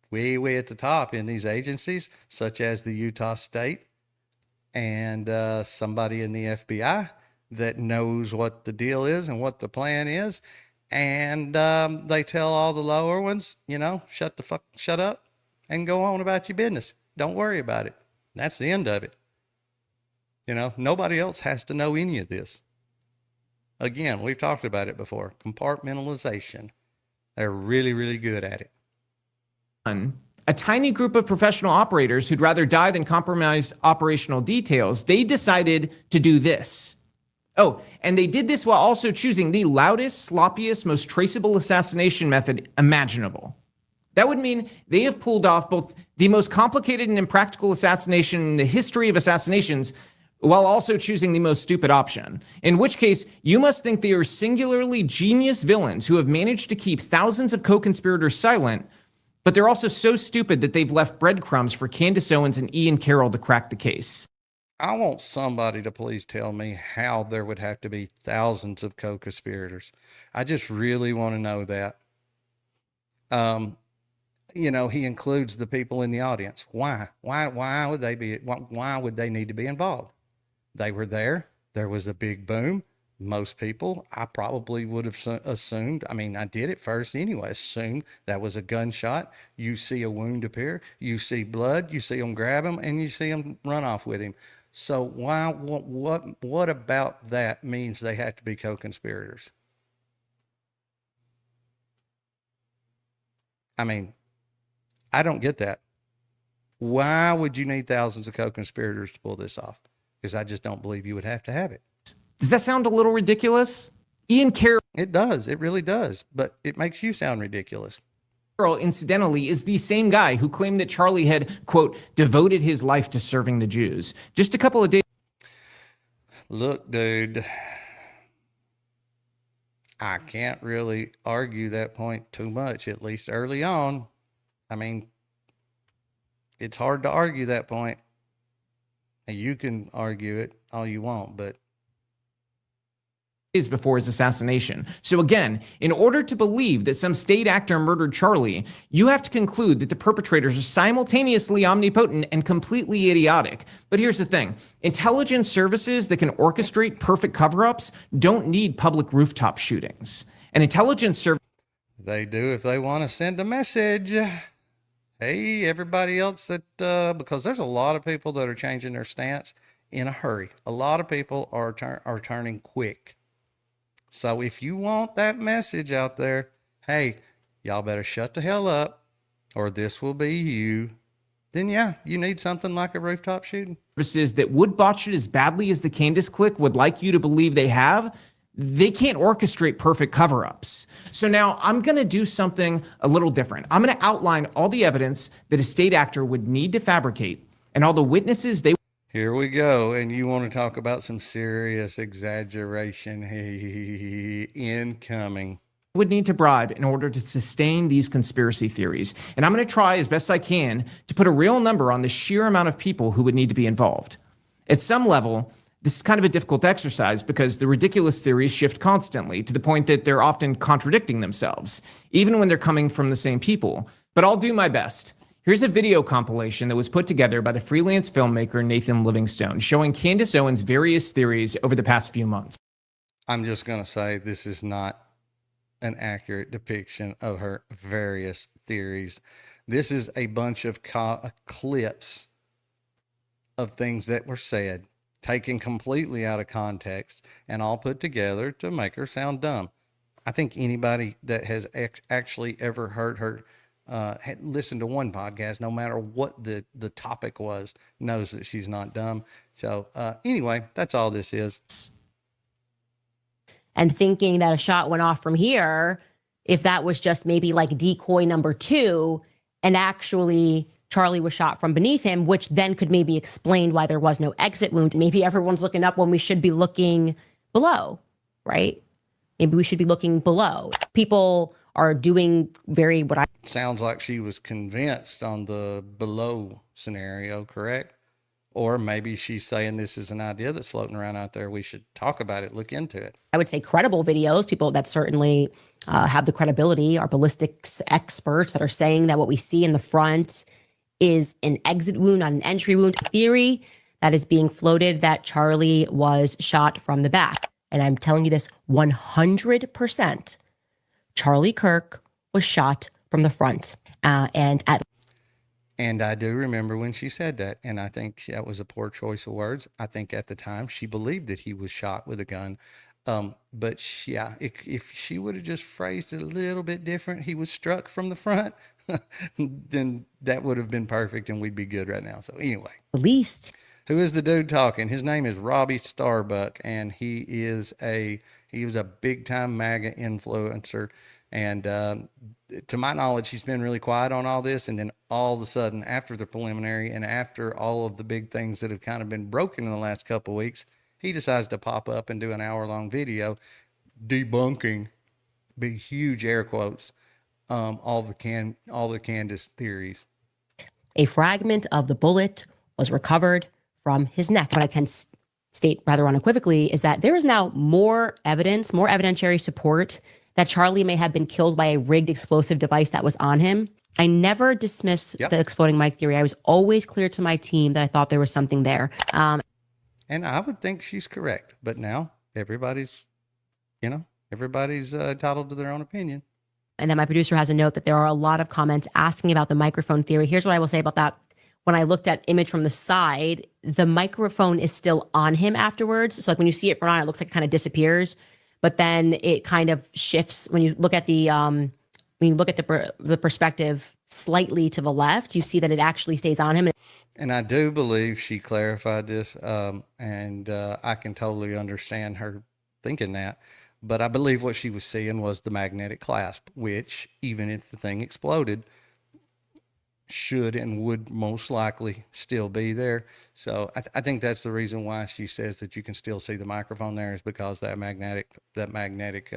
way at the top in these agencies, such as the Utah State, and somebody in the FBI that knows what the deal is and what the plan is. And they tell all the lower ones, shut up and go on about your business. Don't worry about it. That's the end of it. Nobody else has to know any of this. Again, we've talked about it before. Compartmentalization. They're really, really good at it. A tiny group of professional operators who'd rather die than compromise operational details, they decided to do this. Oh, and they did this while also choosing the loudest, sloppiest, most traceable assassination method imaginable. That would mean they have pulled off both the most complicated and impractical assassination in the history of assassinations, while also choosing the most stupid option. In which case, you must think they are singularly genius villains who have managed to keep thousands of co-conspirators silent, but they're also so stupid that they've left breadcrumbs for Candace Owens and Ian Carroll to crack the case. I want somebody to please tell me how there would have to be thousands of co-conspirators. I just really want to know that. He includes the people in the audience. Why? Why would they need to be involved? They were there. There was a big boom. Most people, I probably would have assumed, I did it first anyway, assumed that was a gunshot. You see a wound appear, you see blood, you see them grab him, and you see them run off with him. So what about that means they have to be co-conspirators? I don't get that. Why would you need thousands of co-conspirators to pull this off? Because I just don't believe you would have to have it. Does that sound a little ridiculous? Ian Carroll. It does. It really does. But it makes you sound ridiculous. Carroll, incidentally, is the same guy who claimed that Charlie had, quote, devoted his life to serving the Jews. Just a couple of days. Look, dude, I can't really argue that point too much, at least early on. It's hard to argue that point. And you can argue it all you want, but before his assassination. So again, in order to believe that some state actor murdered Charlie, you have to conclude that the perpetrators are simultaneously omnipotent and completely idiotic. But here's the thing. Intelligence services that can orchestrate perfect cover-ups don't need public rooftop shootings. An intelligence service... They do if they want to send a message. hey, everybody else that, because there's a lot of people that are changing their stance in a hurry. A lot of people are turning quick. So if you want that message out there, hey, y'all better shut the hell up or this will be you. Then yeah, you need something like a rooftop shooting. Services that would botch it as badly as the Candace clique would like you to believe they have, they can't orchestrate perfect cover-ups. So now I'm going to do something a little different. I'm going to outline all the evidence that a state actor would need to fabricate and all the witnesses they Here we go. And you want to talk about some serious exaggeration incoming. would need to bribe in order to sustain these conspiracy theories. And I'm going to try as best I can to put a real number on the sheer amount of people who would need to be involved. At some level, this is kind of a difficult exercise because the ridiculous theories shift constantly to the point that they're often contradicting themselves, even when they're coming from the same people. But I'll do my best. Here's a video compilation that was put together by the freelance filmmaker Nathan Livingstone, showing Candace Owens' various theories over the past few months. I'm just going to say this is not an accurate depiction of her various theories. This is a bunch of clips of things that were said, taken completely out of context, and all put together to make her sound dumb. I think anybody that has actually ever heard her listened to one podcast, no matter what the topic was, knows that she's not dumb. So anyway, that's all this is. And thinking that a shot went off from here, if that was just maybe like decoy number 2, and actually Charlie was shot from beneath him, which then could maybe explain why there was no exit wound. Maybe everyone's looking up when we should be looking below, right? Maybe we should be looking below. People are doing Sounds like she was convinced on the below scenario, correct? Or maybe she's saying this is an idea that's floating around out there. We should talk about it, look into it. I would say credible videos, people that certainly have the credibility, are ballistics experts that are saying that what we see in the front is an exit wound, not an entry wound. Theory that is being floated that Charlie was shot from the back. And I'm telling you this 100%. Charlie Kirk was shot from the front. And I do remember when she said that, and I think that was a poor choice of words. I think at the time she believed that he was shot with a gun. But if she would have just phrased it a little bit different, he was struck from the front, then that would have been perfect and we'd be good right now. So anyway. at least. Who is the dude talking? His name is Robby Starbuck, and he was a big-time MAGA influencer. And to my knowledge, he's been really quiet on all this. And then all of a sudden, after the preliminary and after all of the big things that have kind of been broken in the last couple of weeks, he decides to pop up and do an hour-long video debunking, big, huge air quotes, all the Candace theories. A fragment of the bullet was recovered from his neck. What I can state rather unequivocally is that there is now more evidence, more evidentiary support that Charlie may have been killed by a rigged explosive device that was on him. I never dismissed the exploding mic theory. I was always clear to my team that I thought there was something there. And I would think she's correct. But now everybody's entitled to their own opinion. And then my producer has a note that there are a lot of comments asking about the microphone theory. Here's what I will say about that. When I looked at image from the side, the microphone is still on him afterwards. So like when you see it from on, it looks like it kind of disappears, but then it kind of shifts when you look at the perspective slightly to the left. You see that it actually stays on him. And I do believe she clarified this, and I can totally understand her thinking that. But I believe what she was seeing was the magnetic clasp, which even if the thing exploded, should and would most likely still be there. So I think that's the reason why she says that you can still see the microphone there, is because that magnetic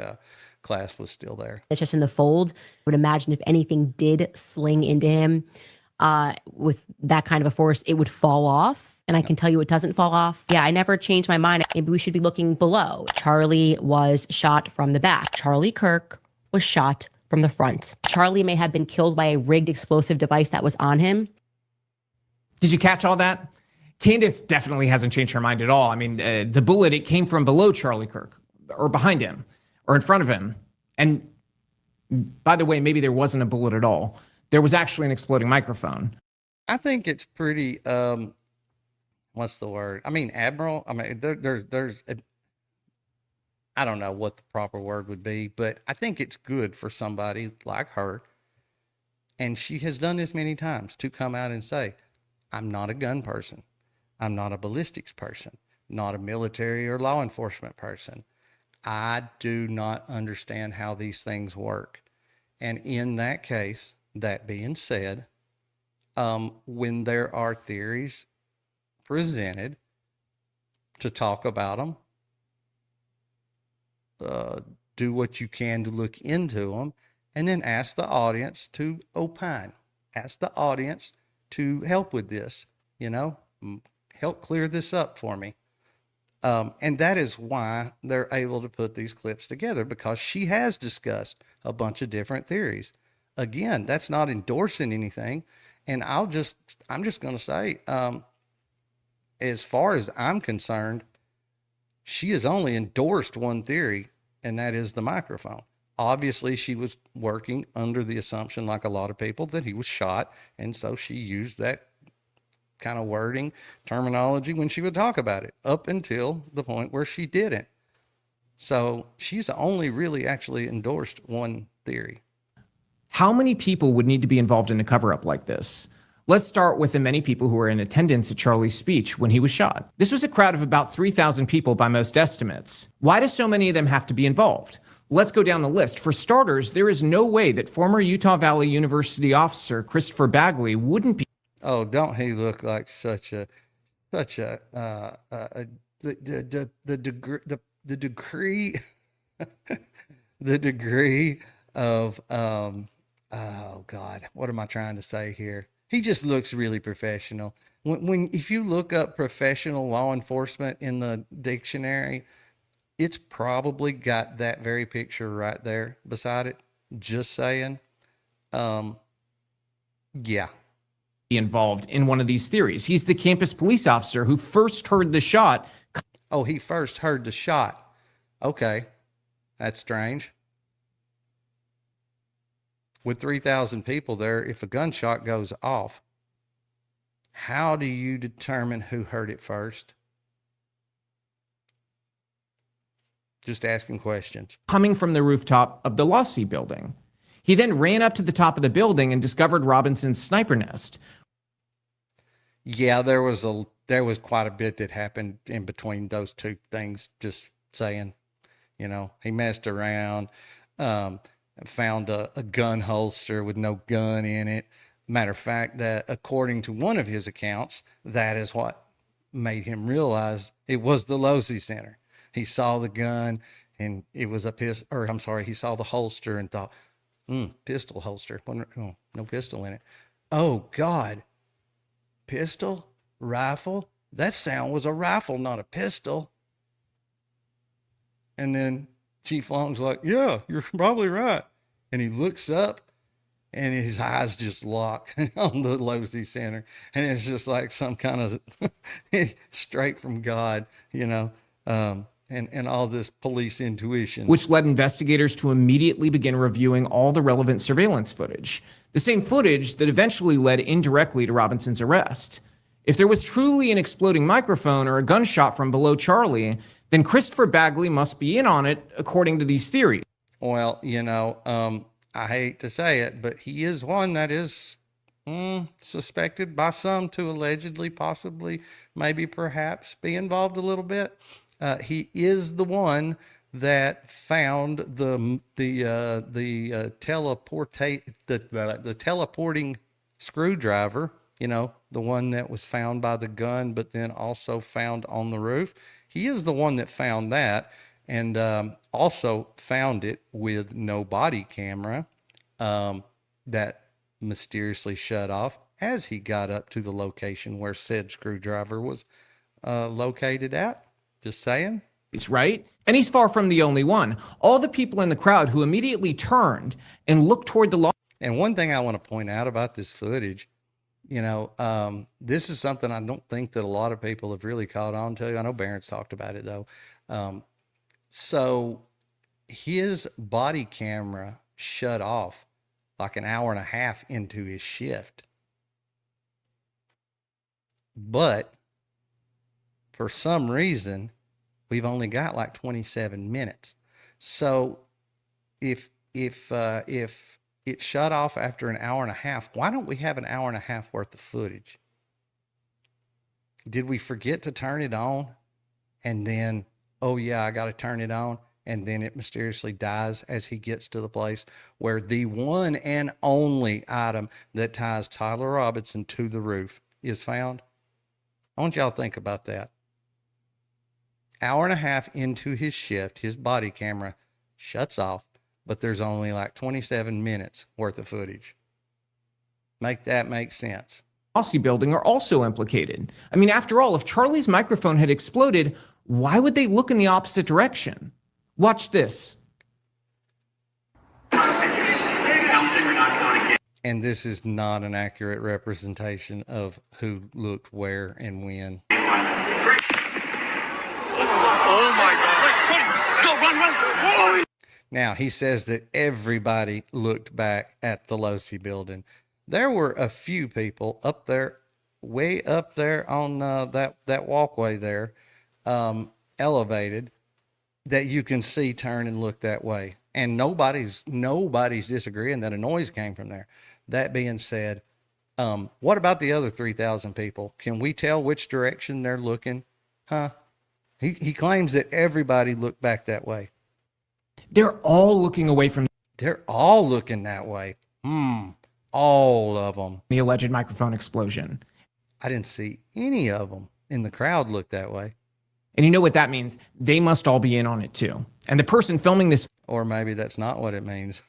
clasp was still there. It's just in the fold. I would imagine if anything did sling into him with that kind of a force, it would fall off. And I can tell you it doesn't fall off. Yeah, I never changed my mind. Maybe we should be looking below. Charlie was shot from the back. Charlie Kirk was shot from the front. Charlie may have been killed by a rigged explosive device that was on him. Did you catch all that? Candace definitely hasn't changed her mind at all. I mean, the bullet, it came from below Charlie Kirk, or behind him, or in front of him. And by the way, maybe there wasn't a bullet at all. there was actually an exploding microphone. I think it's pretty, what's the word? I mean, admiral. I mean, I don't know what the proper word would be, but I think it's good for somebody like her. And she has done this many times to come out and say, I'm not a gun person. I'm not a ballistics person, not a military or law enforcement person. I do not understand how these things work. And in that case, that being said, when there are theories presented, to talk about them, do what you can to look into them, and then ask the audience to opine. Ask the audience to help with this, help clear this up for me. And that is why they're able to put these clips together, because she has discussed a bunch of different theories. Again, that's not endorsing anything. And I'm just going to say, as far as I'm concerned, she has only endorsed one theory, and that is the microphone. Obviously, she was working under the assumption, like a lot of people, that he was shot. And so she used that kind of wording, terminology when she would talk about it, up until the point where she didn't. So she's only really actually endorsed one theory. How many people would need to be involved in a cover-up like this? Let's start with the many people who were in attendance at Charlie's speech when he was shot. This was a crowd of about 3,000 people by most estimates. Why do so many of them have to be involved? Let's go down the list. For starters, there is no way that former Utah Valley University officer Christopher Bagley wouldn't be. Oh, don't he look like the degree the degree of oh God, what am I trying to say here? He just looks really professional. If you look up professional law enforcement in the dictionary, it's probably got that very picture right there beside it. Just saying. Yeah. Involved in one of these theories. He's the campus police officer who first heard the shot. Oh, he first heard the shot. Okay. That's strange. With 3,000 people there, if a gunshot goes off, how do you determine who heard it first? Just asking questions. Coming from the rooftop of the Lossy building. He then ran up to the top of the building and discovered Robinson's sniper nest. Yeah, there was quite a bit that happened in between those two things. Just saying, he messed around, found a gun holster with no gun in it. Matter of fact, that according to one of his accounts, that is what made him realize it was the Lossy Center. He saw the gun and it was he saw the holster and thought, pistol holster. No pistol in it. Oh God. Pistol? Rifle? That sound was a rifle, not a pistol. And then Chief Long's like, yeah, you're probably right. And he looks up and his eyes just lock on the Lossy Center. And it's just like some kind of straight from God, and all this police intuition. Which led investigators to immediately begin reviewing all the relevant surveillance footage. The same footage that eventually led indirectly to Robinson's arrest. If there was truly an exploding microphone or a gunshot from below Charlie, then Christopher Bagley must be in on it, according to these theories. Well, I hate to say it, but he is one that is suspected by some to allegedly, possibly, maybe, perhaps be involved a little bit. He is the one that found the teleporting screwdriver, the one that was found by the gun, but then also found on the roof. He is the one that found that, and also found it with no body camera that mysteriously shut off as he got up to the location where said screwdriver was located at. Just saying. He's right. And he's far from the only one. All the people in the crowd who immediately turned and looked toward the law. And one thing I want to point out about this footage, this is something I don't think that a lot of people have really caught on to. I know Barron's talked about it though. So his body camera shut off like an hour and a half into his shift. But for some reason, we've only got like 27 minutes. So if it shut off after an hour and a half, why don't we have an hour and a half worth of footage? Did we forget to turn it on? And then, oh yeah, I got to turn it on. And then it mysteriously dies as he gets to the place where the one and only item that ties Tyler Robinson to the roof is found. I want y'all to think about that. Hour and a half into his shift, his body camera shuts off, but there's only like 27 minutes worth of footage. Make that make sense. Glossy building are also implicated. I mean, after all, if Charlie's microphone had exploded, why would they look in the opposite direction? Watch this. And this is not an accurate representation of who looked where and when. Oh my God. Go, run. Now, he says that everybody looked back at the Losi building. There were a few people up there, way up there on that walkway there, elevated, that you can see turn and look that way. And nobody's disagreeing that a noise came from there. That being said, what about the other 3,000 people? Can we tell which direction they're looking? Huh? He claims that everybody looked back that way. They're all looking away from They're all looking that way. All of them. the alleged microphone explosion. I didn't see any of them in the crowd look that way. And you know what that means? They must all be in on it too. And the person filming this Or maybe that's not what it means.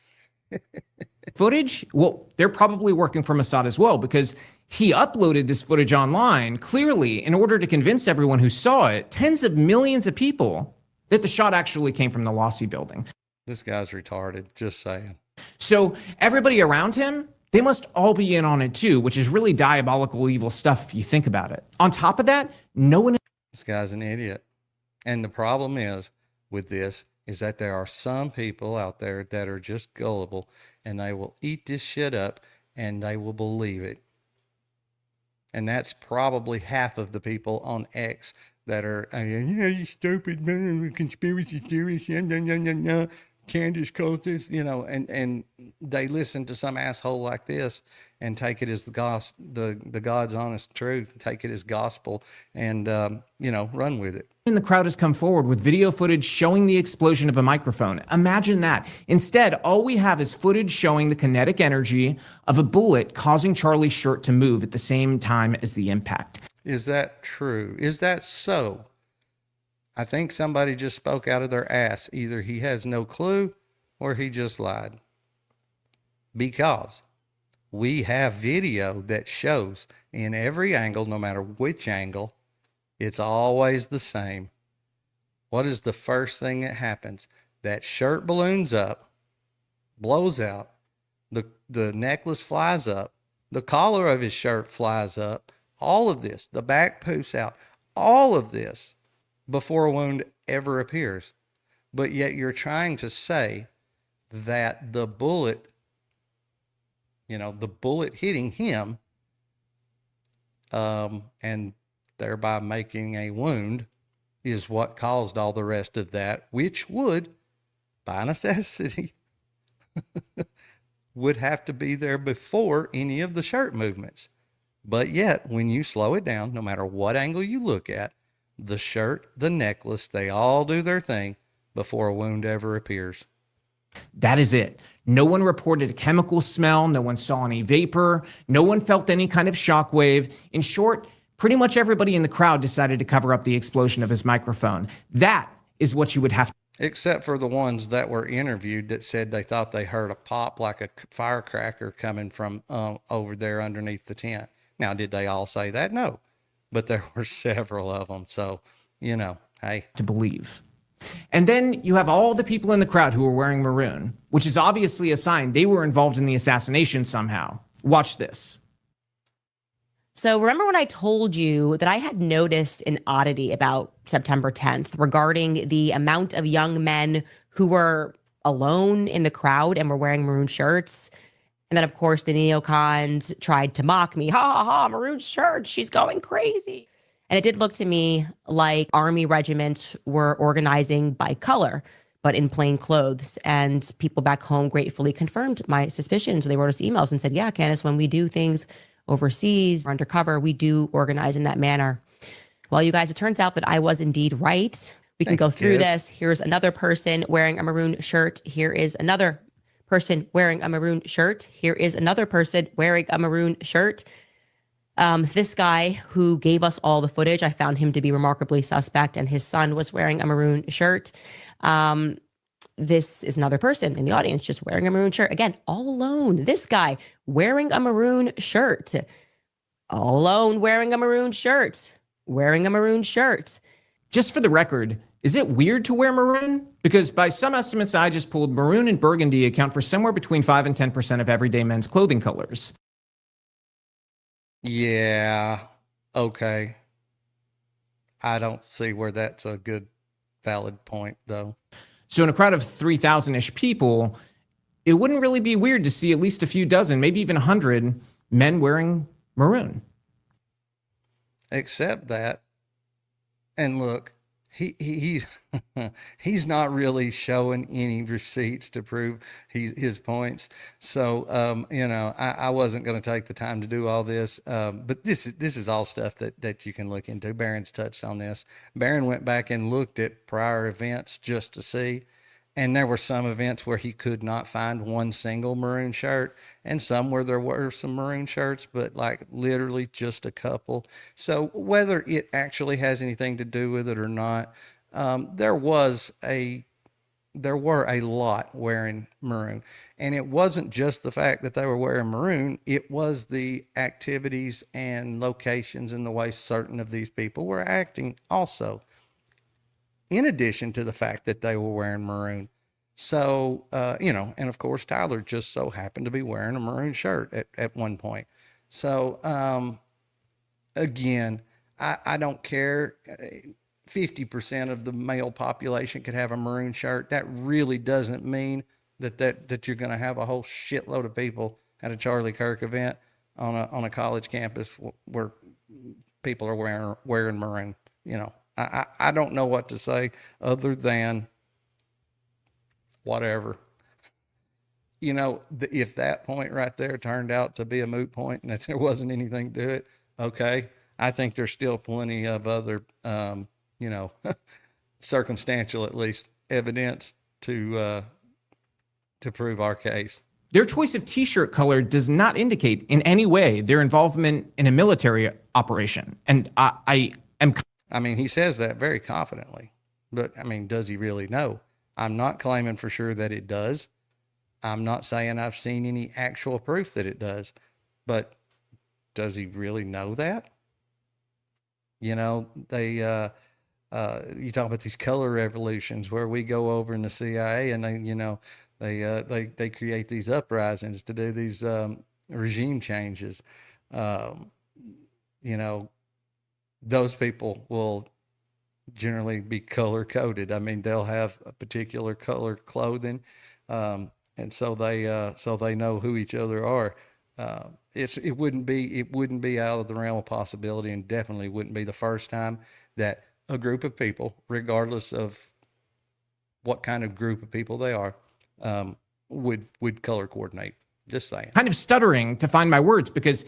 footage, well, they're probably working for Mossad as well, because he uploaded this footage online clearly in order to convince everyone who saw it, tens of millions of people, that the shot actually came from the Lossy building. This guy's retarded, just saying. So everybody around him, they must all be in on it too, which is really diabolical, evil stuff if you think about it. On top of that, no one... This guy's an idiot. And the problem is with this is that there are some people out there that are just gullible, and they will eat this shit up and they will believe it. And that's probably half of the people on X that are, you stupid man, conspiracy theorists, Candace cultists, and they listen to some asshole like this and take it as the God's honest truth, take it as gospel, and run with it. in the crowd has come forward with video footage showing the explosion of a microphone. Imagine that. Instead, all we have is footage showing the kinetic energy of a bullet causing Charlie's shirt to move at the same time as the impact. Is that true? Is that so? I think somebody just spoke out of their ass. Either he has no clue or he just lied. Because we have video that shows in every angle, no matter which angle, it's always the same. What is the first thing that happens? That shirt balloons up, blows out, the necklace flies up, the collar of his shirt flies up, all of this, the back poofs out, all of this before a wound ever appears. But yet you're trying to say that the bullet, the bullet hitting him, and thereby making a wound, is what caused all the rest of that, which would, by necessity, would have to be there before any of the shirt movements. But yet, when you slow it down, no matter what angle you look at, the shirt, the necklace, they all do their thing before a wound ever appears. That is it. No one reported a chemical smell. No one saw any vapor. No one felt any kind of shockwave. In short, pretty much everybody in the crowd decided to cover up the explosion of his microphone. That is what you would have to. Except for the ones that were interviewed that said they thought they heard a pop like a firecracker coming from over there underneath the tent. Now, did they all say that? No. But there were several of them. So, hey. To believe. And then you have all the people in the crowd who were wearing maroon, which is obviously a sign they were involved in the assassination somehow. Watch this. So remember when I told you that I had noticed an oddity about September 10th regarding the amount of young men who were alone in the crowd and were wearing maroon shirts? And then, of course, the neocons tried to mock me. Ha ha ha, maroon shirt, she's going crazy. And it did look to me like army regiments were organizing by color, but in plain clothes. And people back home gratefully confirmed my suspicions. They wrote us emails and said, yeah, Candace, when we do things overseas, undercover, we do organize in that manner. Well, you guys, it turns out that I was indeed right. We can go through this. Here's another person wearing a maroon shirt. Here is another person wearing a maroon shirt. Here is another person wearing a maroon shirt. This guy who gave us all the footage, I found him to be remarkably suspect, and his son was wearing a maroon shirt. This is another person in the audience just wearing a maroon shirt. Again, all alone. This guy wearing a maroon shirt. All alone wearing a maroon shirt. Wearing a maroon shirt. Just for the record, is it weird to wear maroon? Because by some estimates I just pulled, maroon and burgundy account for somewhere between 5 and 10% of everyday men's clothing colors. Yeah. Okay. I don't see where that's a good, valid point, though. So in a crowd of 3,000-ish people, it wouldn't really be weird to see at least a few dozen, maybe even 100 men wearing maroon. Except that, and look, he's he's not really showing any receipts to prove his points. So I wasn't going to take the time to do all this. But this is all stuff that you can look into. Barron's touched on this. Barron went back and looked at prior events just to see. And there were some events where he could not find one single maroon shirt, and some where there were some maroon shirts, but like literally just a couple. So whether it actually has anything to do with it or not, there were a lot wearing maroon. And it wasn't just the fact that they were wearing maroon, it was the activities and locations and the way certain of these people were acting also, in addition to the fact that they were wearing maroon. So, and of course, Tyler just so happened to be wearing a maroon shirt at one point. So, again, I don't care. 50% of the male population could have a maroon shirt. That really doesn't mean that you're going to have a whole shitload of people at a Charlie Kirk event on a college campus where people are wearing maroon. I don't know what to say other than whatever. If that point right there turned out to be a moot point and that there wasn't anything to it, okay. I think there's still plenty of other, circumstantial, at least, evidence to prove our case. Their choice of t-shirt color does not indicate in any way their involvement in a military operation. And I mean, he says that very confidently, but does he really know? I'm not claiming for sure that it does. I'm not saying I've seen any actual proof that it does, but does he really know that? You talk about these color revolutions where we go over in the CIA and they create these uprisings to do these regime changes. Those people will generally be color coded. They'll have a particular color clothing, and so they know who each other are. It wouldn't be out of the realm of possibility, and definitely wouldn't be the first time that a group of people, regardless of what kind of group of people they are, would color coordinate. Just saying. Kind of stuttering to find my words because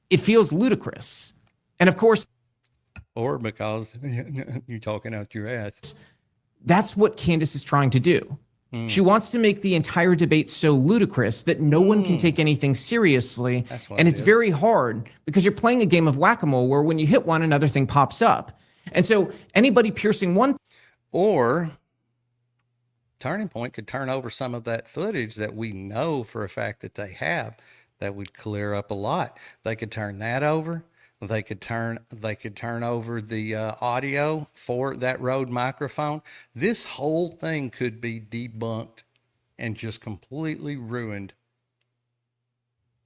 it feels ludicrous. And of course, or because you're talking out your ass. That's what Candace is trying to do. She wants to make the entire debate so ludicrous that no one can take anything seriously. And it's very hard because you're playing a game of whack-a-mole where when you hit one, another thing pops up. And so anybody piercing one... Or Turning Point could turn over some of that footage that we know for a fact that they have. That would clear up a lot. They could turn that over. They could turn over the audio for that Rode microphone. This whole thing could be debunked and just completely ruined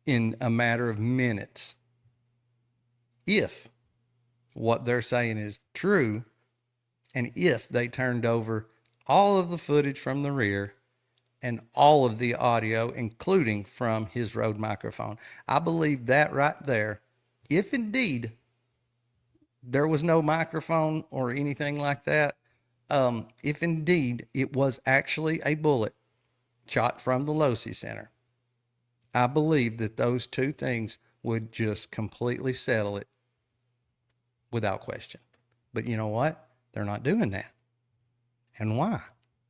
in a matter of minutes if what they're saying is true, and if they turned over all of the footage from the rear and all of the audio, including from his Rode microphone. I believe that right there, if indeed there was no microphone or anything like that, if indeed it was actually a bullet shot from the Losi Center, I believe that those two things would just completely settle it without question. But you know what? They're not doing that. And why?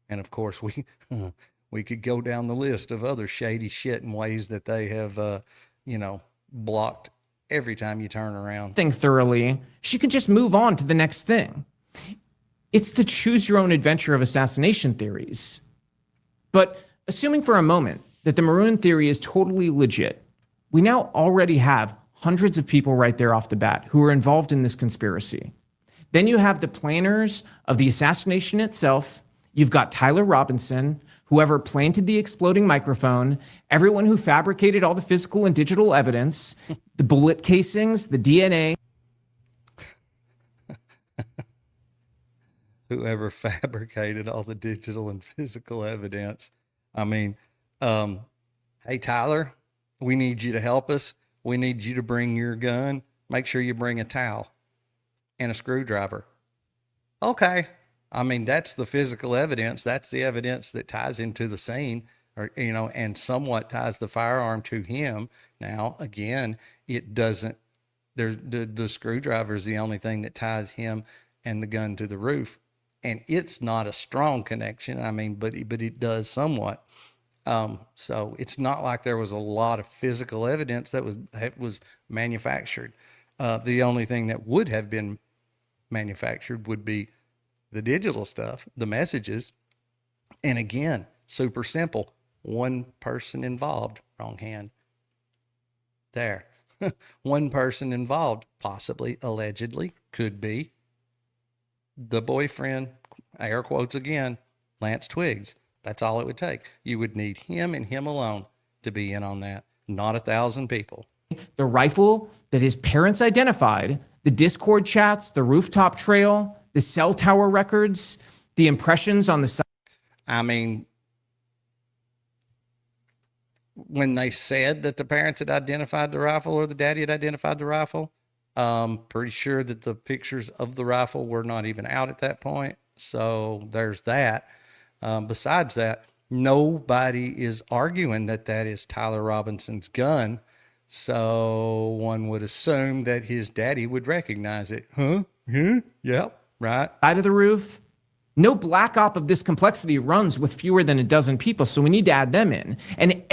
And of course, we could go down the list of other shady shit and ways that they have, blocked every time you turn around. Think thoroughly, she could just move on to the next thing. It's the choose your own adventure of assassination theories. But assuming for a moment that the maroon theory is totally legit, we now already have hundreds of people right there off the bat who are involved in this conspiracy. Then you have the planners of the assassination itself. You've got Tyler Robinson, whoever planted the exploding microphone, everyone who fabricated all the physical and digital evidence, the bullet casings, the DNA. Whoever fabricated all the digital and physical evidence. I mean, hey, Tyler, we need you to help us. We need you to bring your gun. Make sure you bring a towel and a screwdriver. Okay. I mean, that's the physical evidence. That's the evidence that ties him to the scene, or, and somewhat ties the firearm to him. Now, again, it doesn't, the screwdriver is the only thing that ties him and the gun to the roof. And it's not a strong connection. I mean, but it does somewhat. So it's not like there was a lot of physical evidence that was manufactured. The only thing that would have been manufactured would be the digital stuff, the messages. And again, super simple. One person involved, wrong hand. There. One person involved, possibly, allegedly, could be the boyfriend, air quotes again, Lance Twiggs. That's all it would take. You would need him and him alone to be in on that, not 1,000 people. The rifle that his parents identified, the Discord chats, the rooftop trail, the cell tower records, the impressions on the side. I mean, when they said that the parents had identified the rifle or the daddy had identified the rifle, pretty sure that the pictures of the rifle were not even out at that point. So there's that. Besides that, nobody is arguing that that is Tyler Robinson's gun. So one would assume that his daddy would recognize it. Huh? Yeah. Yep. Right. Side of the roof. No black op of this complexity runs with fewer than a dozen people, so we need to add them in. And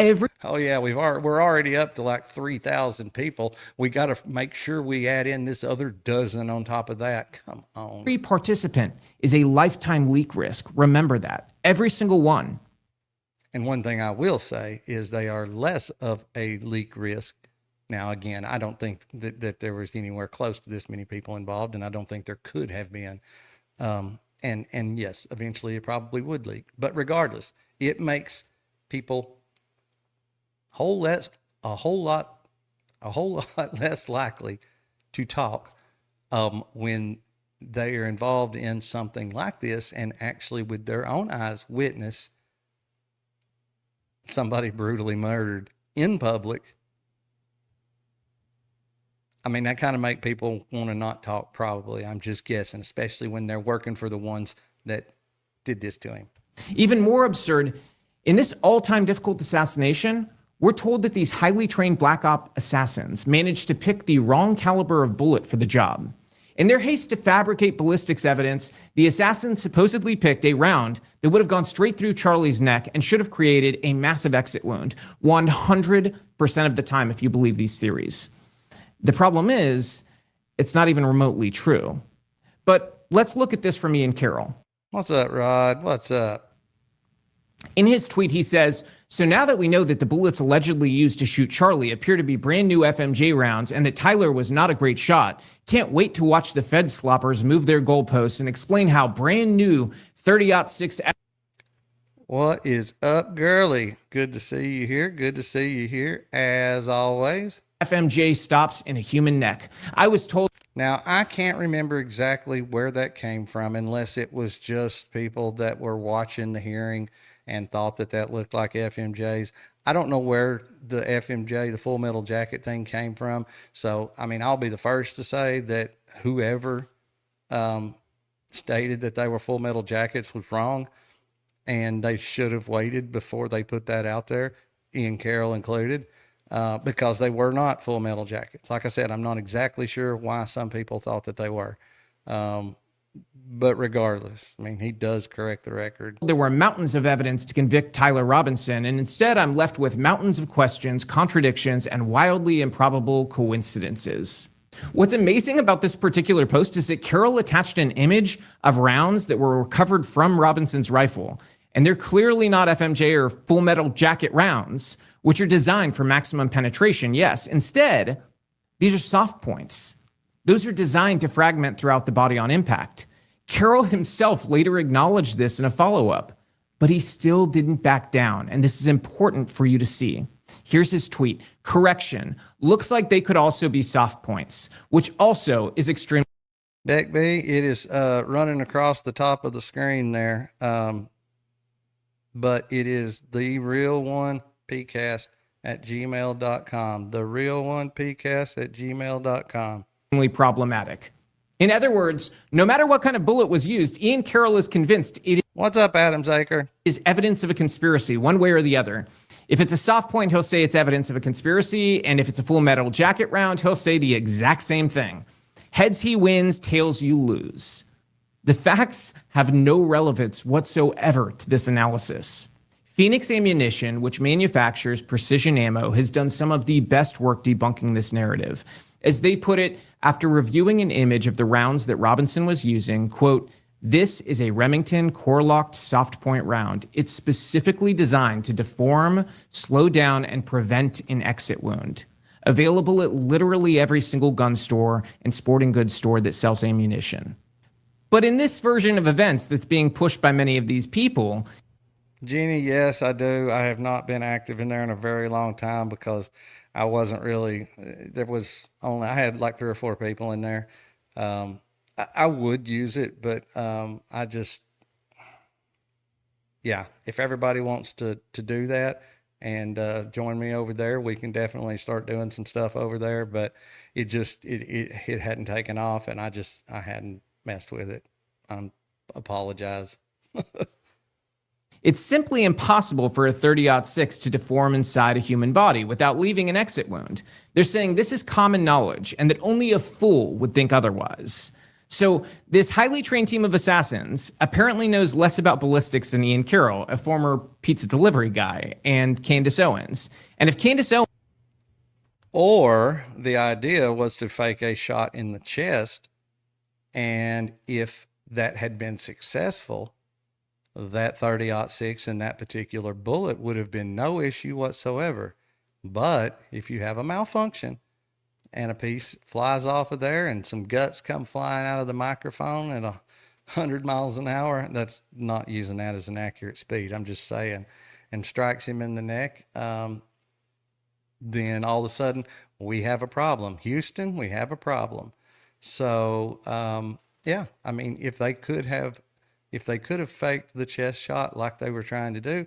oh yeah, we're already up to like 3,000 people. We got to make sure we add in this other dozen on top of that. Come on. Every participant is a lifetime leak risk. Remember that. Every single one. And one thing I will say is they are less of a leak risk. Now, again, I don't think that there was anywhere close to this many people involved, and I don't think there could have been. And yes, eventually it probably would leak. But regardless, it makes people a whole lot less likely to talk when they are involved in something like this and actually with their own eyes witness somebody brutally murdered in public. I mean, that kind of make people want to not talk, probably. I'm just guessing, especially when they're working for the ones that did this to him. Even more absurd, in this all-time difficult assassination, we're told that these highly trained black op assassins managed to pick the wrong caliber of bullet for the job. In their haste to fabricate ballistics evidence, the assassins supposedly picked a round that would have gone straight through Charlie's neck and should have created a massive exit wound 100% of the time, if you believe these theories. The problem is, it's not even remotely true. But let's look at this from Ian Carroll. What's up, Rod? What's up? In his tweet, he says, so now that we know that the bullets allegedly used to shoot Charlie appear to be brand new FMJ rounds and that Tyler was not a great shot, can't wait to watch the Fed sloppers move their goalposts and explain how brand new 30-06. What is up, girly? Good to see you here. Good to see you here, as always. FMJ stops in a human neck. I was told. Now, I can't remember exactly where that came from unless it was just people that were watching the hearing and thought that that looked like FMJ's. I don't know where the FMJ, the Full Metal Jacket thing came from. So, I mean, I'll be the first to say that whoever stated that they were Full Metal Jackets was wrong, and they should have waited before they put that out there, Ian Carroll included, because they were not Full Metal Jackets. Like I said, I'm not exactly sure why some people thought that they were. But regardless, I mean, he does correct the record. There were mountains of evidence to convict Tyler Robinson, and instead I'm left with mountains of questions, contradictions, and wildly improbable coincidences. What's amazing about this particular post is that Carroll attached an image of rounds that were recovered from Robinson's rifle, and they're clearly not FMJ or Full Metal Jacket rounds, which are designed for maximum penetration. Yes, instead, these are soft points. Those are designed to fragment throughout the body on impact. Carroll himself later acknowledged this in a follow-up, but he still didn't back down, and this is important for you to see. Here's his tweet. Correction. Looks like they could also be soft points, which also is extremely... Beck B, it is running across the top of the screen there, but it is the real one pcast at gmail.com. The real one pcast at gmail.com. Problematic. In other words, no matter what kind of bullet was used, Ian Carroll is convinced it What's up, Adam Zaker? is evidence of a conspiracy, one way or the other. If it's a soft point, he'll say it's evidence of a conspiracy, and if it's a Full Metal Jacket round, he'll say the exact same thing. Heads he wins, tails you lose. The facts have no relevance whatsoever to this analysis. Phoenix Ammunition, which manufactures precision ammo, has done some of the best work debunking this narrative. As they put it, after reviewing an image of the rounds that Robinson was using, quote, "This is a Remington core-locked soft point round. It's specifically designed to deform, slow down, and prevent an exit wound. Available at literally every single gun store and sporting goods store that sells ammunition." But in this version of events that's being pushed by many of these people... Jeannie, yes, I do. I have not been active in there in a very long time because I wasn't really, I had like 3 or 4 people in there. I would use it, but if everybody wants to do that and join me over there, we can definitely start doing some stuff over there. But it hadn't taken off, and I hadn't messed with it. I apologize. It's simply impossible for a 30-06 to deform inside a human body without leaving an exit wound. They're saying this is common knowledge and that only a fool would think otherwise. So this highly trained team of assassins apparently knows less about ballistics than Ian Carroll, a former pizza delivery guy, and Candace Owens. And if Candace Owens... Or the idea was to fake a shot in the chest, and if that had been successful, that 30-06 and that particular bullet would have been no issue whatsoever. But if you have a malfunction and a piece flies off of there and some guts come flying out of the microphone at 100 miles an hour, that's not using that as an accurate speed, I'm just saying, and strikes him in the neck, then all of a sudden we have a problem. Houston, we have a problem. So, yeah, I mean, if they could have faked the chest shot like they were trying to do,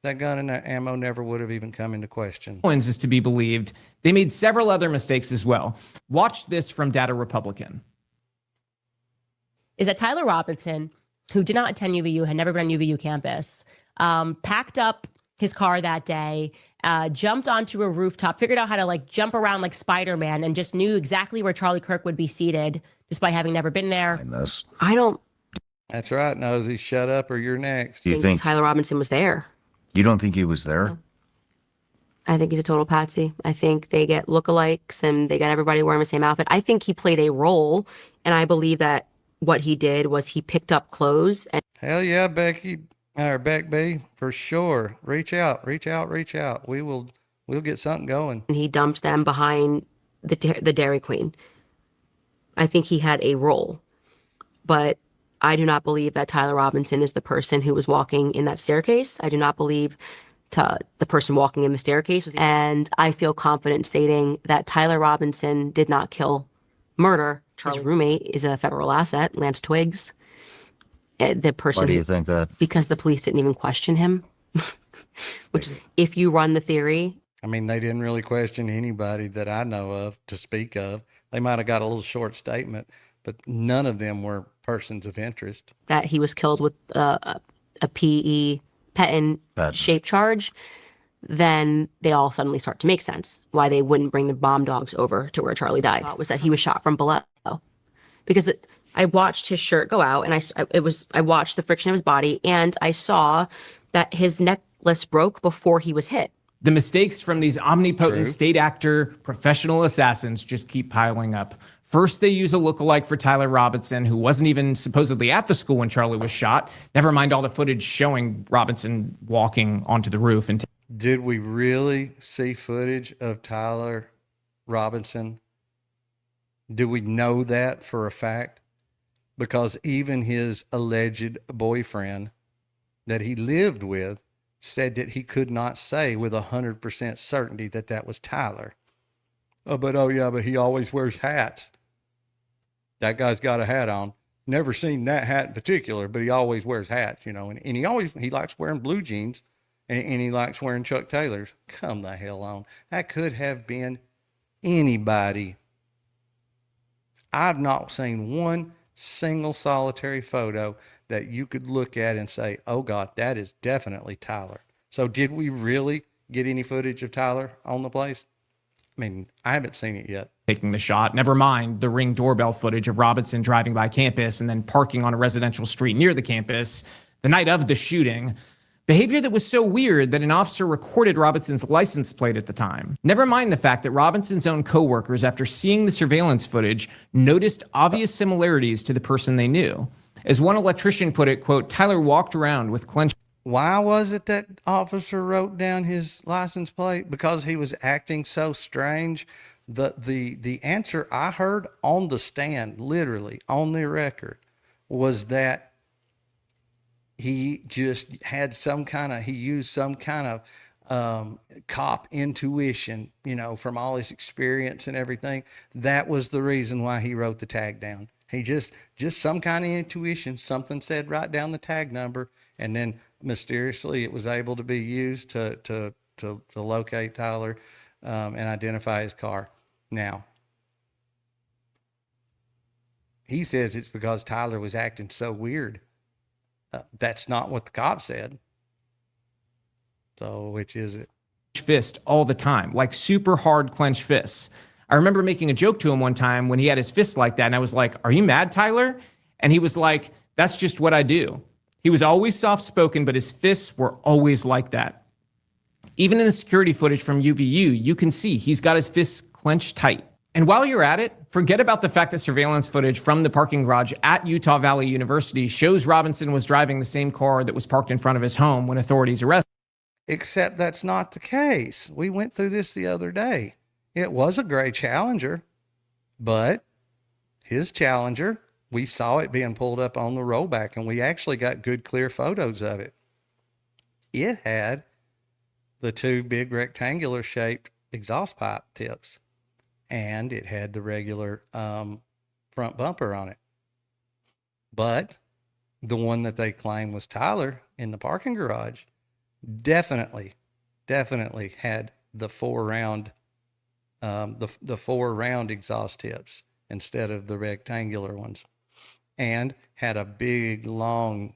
that gun and that ammo never would have even come into question. Owens is to be believed. They made several other mistakes as well. Watch this from Data Republican. Is that Tyler Robinson, who did not attend UVU, had never been on UVU campus, packed up his car that day, jumped onto a rooftop, figured out how to like jump around like Spider-Man, and just knew exactly where Charlie Kirk would be seated, despite having never been there. I don't... That's right, Nosy. Shut up or you're next. Do you think Tyler Robinson was there? You don't think he was there? No. I think he's a total patsy. I think they get lookalikes and they got everybody wearing the same outfit. I think he played a role, and I believe that what he did was he picked up clothes. And hell yeah, Beck B, for sure. Reach out. We'll get something going. And he dumped them behind the Dairy Queen. I think he had a role, but I do not believe that Tyler Robinson is the person who was walking in that staircase. I do not believe the person walking in the staircase was, and I feel confident stating that Tyler Robinson did not murder. His roommate is a federal asset, Lance Twiggs. The person. Why do you think that? Because the police didn't even question him. Because the which is if you run the theory. I mean, they didn't really question anybody that I know of to speak of. They might have got a little short statement, but none of them were persons of interest. That he was killed with a PE, Peton shape charge, then they all suddenly start to make sense. Why they wouldn't bring the bomb dogs over to where Charlie died was that he was shot from below. Because I watched his shirt go out, and I watched the friction of his body, and I saw that his necklace broke before he was hit. The mistakes from these omnipotent state actor professional assassins just keep piling up. First, they use a lookalike for Tyler Robinson, who wasn't even supposedly at the school when Charlie was shot. Never mind all the footage showing Robinson walking onto the roof. And Did we really see footage of Tyler Robinson? Do we know that for a fact? Because even his alleged boyfriend that he lived with said that he could not say with 100% certainty that that was Tyler. But he always wears hats. That guy's got a hat on. Never seen that hat in particular, but he always wears hats, and he likes wearing blue jeans, and he likes wearing Chuck Taylors. Come the hell on. That could have been anybody. I've not seen one single solitary photo that you could look at and say, oh God, that is definitely Tyler. So did we really get any footage of Tyler on the place? I mean, I haven't seen it yet. taking the shot. Never mind the Ring doorbell footage of Robinson driving by campus and then parking on a residential street near the campus the night of the shooting. Behavior that was so weird that an officer recorded Robinson's license plate at the time. Never mind the fact that Robinson's own coworkers, after seeing the surveillance footage, noticed obvious similarities to the person they knew. As one electrician put it, quote, Tyler walked around with clenched. Why was it that officer wrote down his license plate? Because he was acting so strange. The answer I heard on the stand, literally on the record, was that he just had he used some kind of cop intuition, from all his experience and everything. That was the reason why he wrote the tag down. He just some kind of intuition, something said write down the tag number, and then mysteriously it was able to be used to locate Tyler and identify his car. Now, he says it's because Tyler was acting so weird. That's not what the cop said. So which is it? Fist all the time, like super hard clenched fists. I remember making a joke to him one time when he had his fists like that, and I was like, are you mad, Tyler? And he was like, that's just what I do. He was always soft-spoken, but his fists were always like that. Even in the security footage from UVU, you can see he's got his fists clenched tight. And while you're at it, forget about the fact that surveillance footage from the parking garage at Utah Valley University shows Robinson was driving the same car that was parked in front of his home when authorities arrested. Except that's not the case. We went through this the other day. It was a gray Challenger, but his Challenger, we saw it being pulled up on the rollback, and we actually got good, clear photos of it. It had the two big rectangular shaped exhaust pipe tips, and it had the regular front bumper on it. But the one that they claim was Tyler in the parking garage definitely had the four round exhaust tips instead of the rectangular ones, and had a big long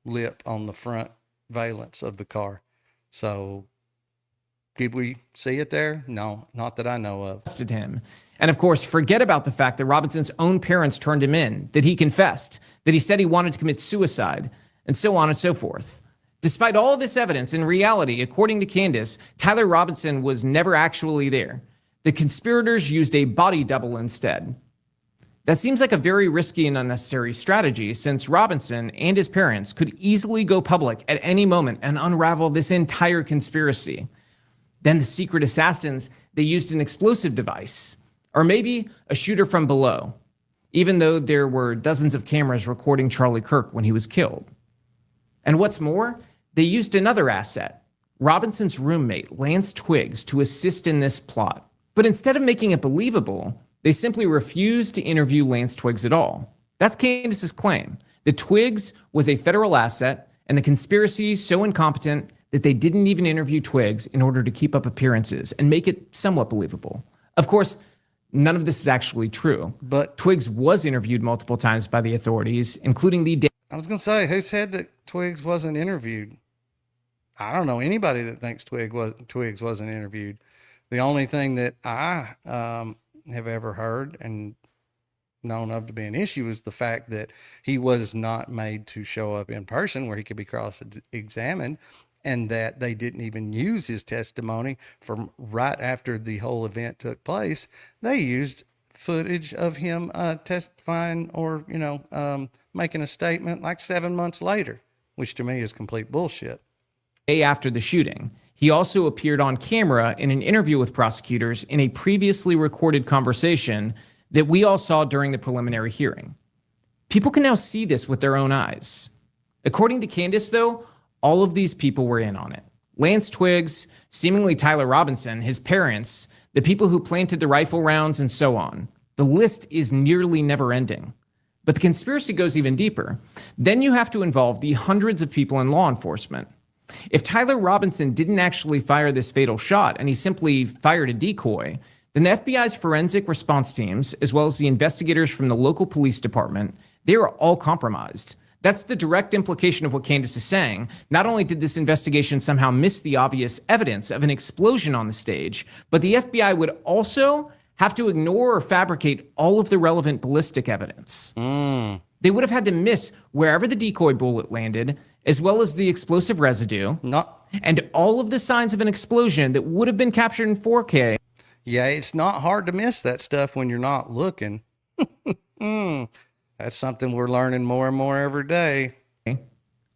lip on the front valence of the car. So did we see it there? No, not that I know of. Him. And of course, forget about the fact that Robinson's own parents turned him in, that he confessed, that he said he wanted to commit suicide, and so on and so forth. Despite all this evidence, in reality, according to Candace, Tyler Robinson was never actually there. The conspirators used a body double instead. That seems like a very risky and unnecessary strategy, since Robinson and his parents could easily go public at any moment and unravel this entire conspiracy. Then the secret assassins, they used an explosive device, or maybe a shooter from below, even though there were dozens of cameras recording Charlie Kirk when he was killed. And what's more, they used another asset, Robinson's roommate, Lance Twiggs, to assist in this plot. But instead of making it believable, they simply refused to interview Lance Twiggs at all. That's Candace's claim, that Twiggs was a federal asset and the conspiracy so incompetent that they didn't even interview Twiggs in order to keep up appearances and make it somewhat believable. Of course, none of this is actually true, but Twiggs was interviewed multiple times by the authorities, including the day. I was going to say, who said that Twiggs wasn't interviewed? I don't know anybody that thinks Twiggs wasn't interviewed. The only thing that I have ever heard and known of to be an issue is the fact that he was not made to show up in person where he could be cross-examined, and that they didn't even use his testimony from right after the whole event took place. They used footage of him testifying or, making a statement like 7 months later, which to me is complete bullshit. Day after the shooting, he also appeared on camera in an interview with prosecutors in a previously recorded conversation that we all saw during the preliminary hearing. People can now see this with their own eyes. According to Candace, though, all of these people were in on it. Lance Twiggs, seemingly Tyler Robinson, his parents, the people who planted the rifle rounds, and so on. The list is nearly never ending. But the conspiracy goes even deeper. Then you have to involve the hundreds of people in law enforcement. If Tyler Robinson didn't actually fire this fatal shot and he simply fired a decoy, then the FBI's forensic response teams, as well as the investigators from the local police department, they were all compromised. That's the direct implication of what Candace is saying. Not only did this investigation somehow miss the obvious evidence of an explosion on the stage, but the FBI would also have to ignore or fabricate all of the relevant ballistic evidence. They would have had to miss wherever the decoy bullet landed, as well as the explosive residue, and all of the signs of an explosion that would have been captured in 4K. Yeah, it's not hard to miss that stuff when you're not looking. That's something we're learning more and more every day.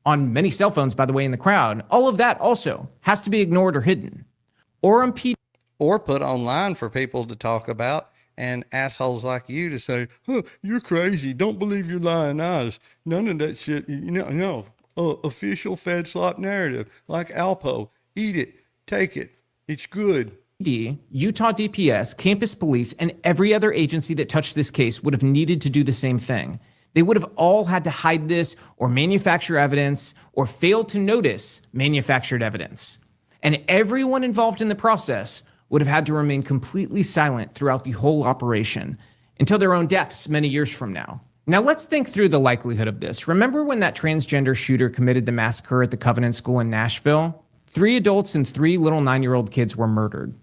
On many cell phones, by the way, in the crowd. All of that also has to be ignored or hidden. Or impeded. Or put online for people to talk about, and assholes like you to say, you're crazy. Don't believe your lying eyes. None of that shit. No. Official Fed slop narrative, like Alpo. Eat it. Take it. It's good. Utah DPS, campus police, and every other agency that touched this case would have needed to do the same thing. They would have all had to hide this or manufacture evidence or fail to notice manufactured evidence. And everyone involved in the process would have had to remain completely silent throughout the whole operation until their own deaths many years from now. Now let's think through the likelihood of this. Remember when that transgender shooter committed the massacre at the Covenant School in Nashville? 3 adults and 3 little 9-year-old kids were murdered.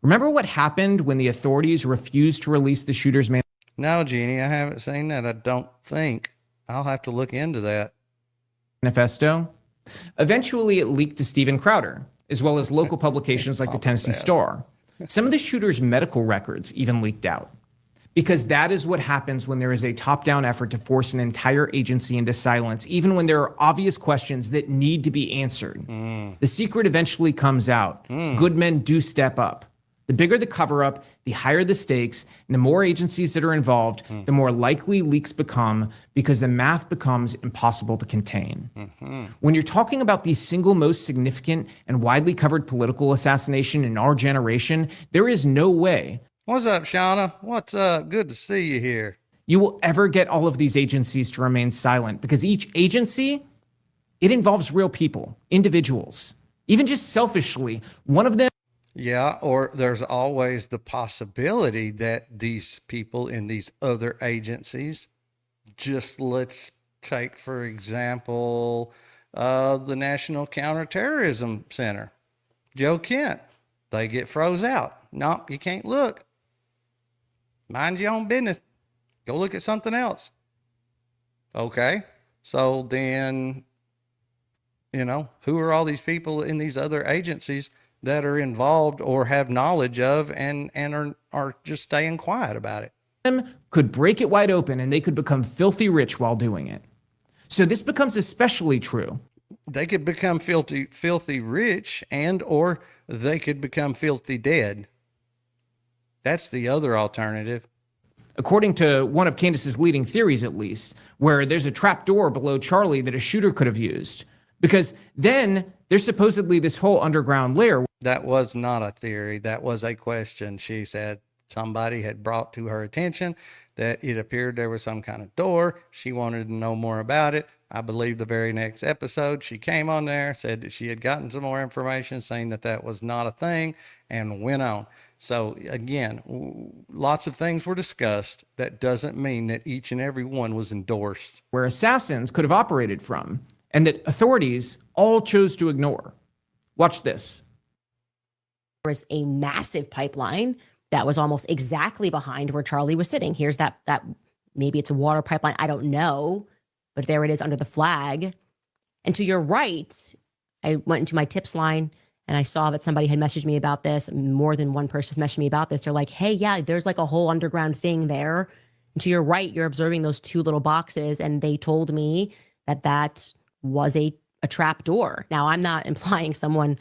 Remember what happened when the authorities refused to release the shooter's No, Jeannie, I haven't seen that. I don't think. I'll have to look into that. manifesto? Eventually, it leaked to Steven Crowder, as well as local publications like the Tennessee Star. Some of the shooter's medical records even leaked out. Because that is what happens when there is a top-down effort to force an entire agency into silence, even when there are obvious questions that need to be answered. The secret eventually comes out. Good men do step up. The bigger the cover-up, the higher the stakes, and the more agencies that are involved, the more likely leaks become because the math becomes impossible to contain. When you're talking about the single most significant and widely covered political assassination in our generation, there is no way. What's up, Shauna? What's up? Good to see you here. You will ever get all of these agencies to remain silent because each agency, it involves real people, individuals. Even just selfishly, one of them. Yeah, or there's always the possibility that these people in these other agencies, just let's take, for example, the National Counterterrorism Center, Joe Kent, they get froze out. No, you can't look. Mind your own business. Go look at something else. Okay, so then, who are all these people in these other agencies that are involved or have knowledge of and are just staying quiet about it? Could break it wide open and they could become filthy rich while doing it. So this becomes especially true. They could become filthy rich, and or they could become filthy dead. That's the other alternative. According to one of Candace's leading theories, at least, where there's a trap door below Charlie that a shooter could have used. Because then there's supposedly this whole underground layer. That was not a theory. That was a question. She said, somebody had brought to her attention that it appeared there was some kind of door. She wanted to know more about it. I believe the very next episode, she came on there, said that she had gotten some more information, saying that that was not a thing, and went on. So again, lots of things were discussed. That doesn't mean that each and every one was endorsed. Where assassins could have operated from, and that authorities all chose to ignore. Watch this. There was a massive pipeline that was almost exactly behind where Charlie was sitting. Here's that maybe it's a water pipeline. I don't know, but there it is under the flag. And to your right, I went into my tips line and I saw that somebody had messaged me about this. More than one person messaged me about this. They're like, hey, yeah, there's like a whole underground thing there. And to your right, you're observing those two little boxes. And they told me that that was a trap door. Now, I'm not implying someone,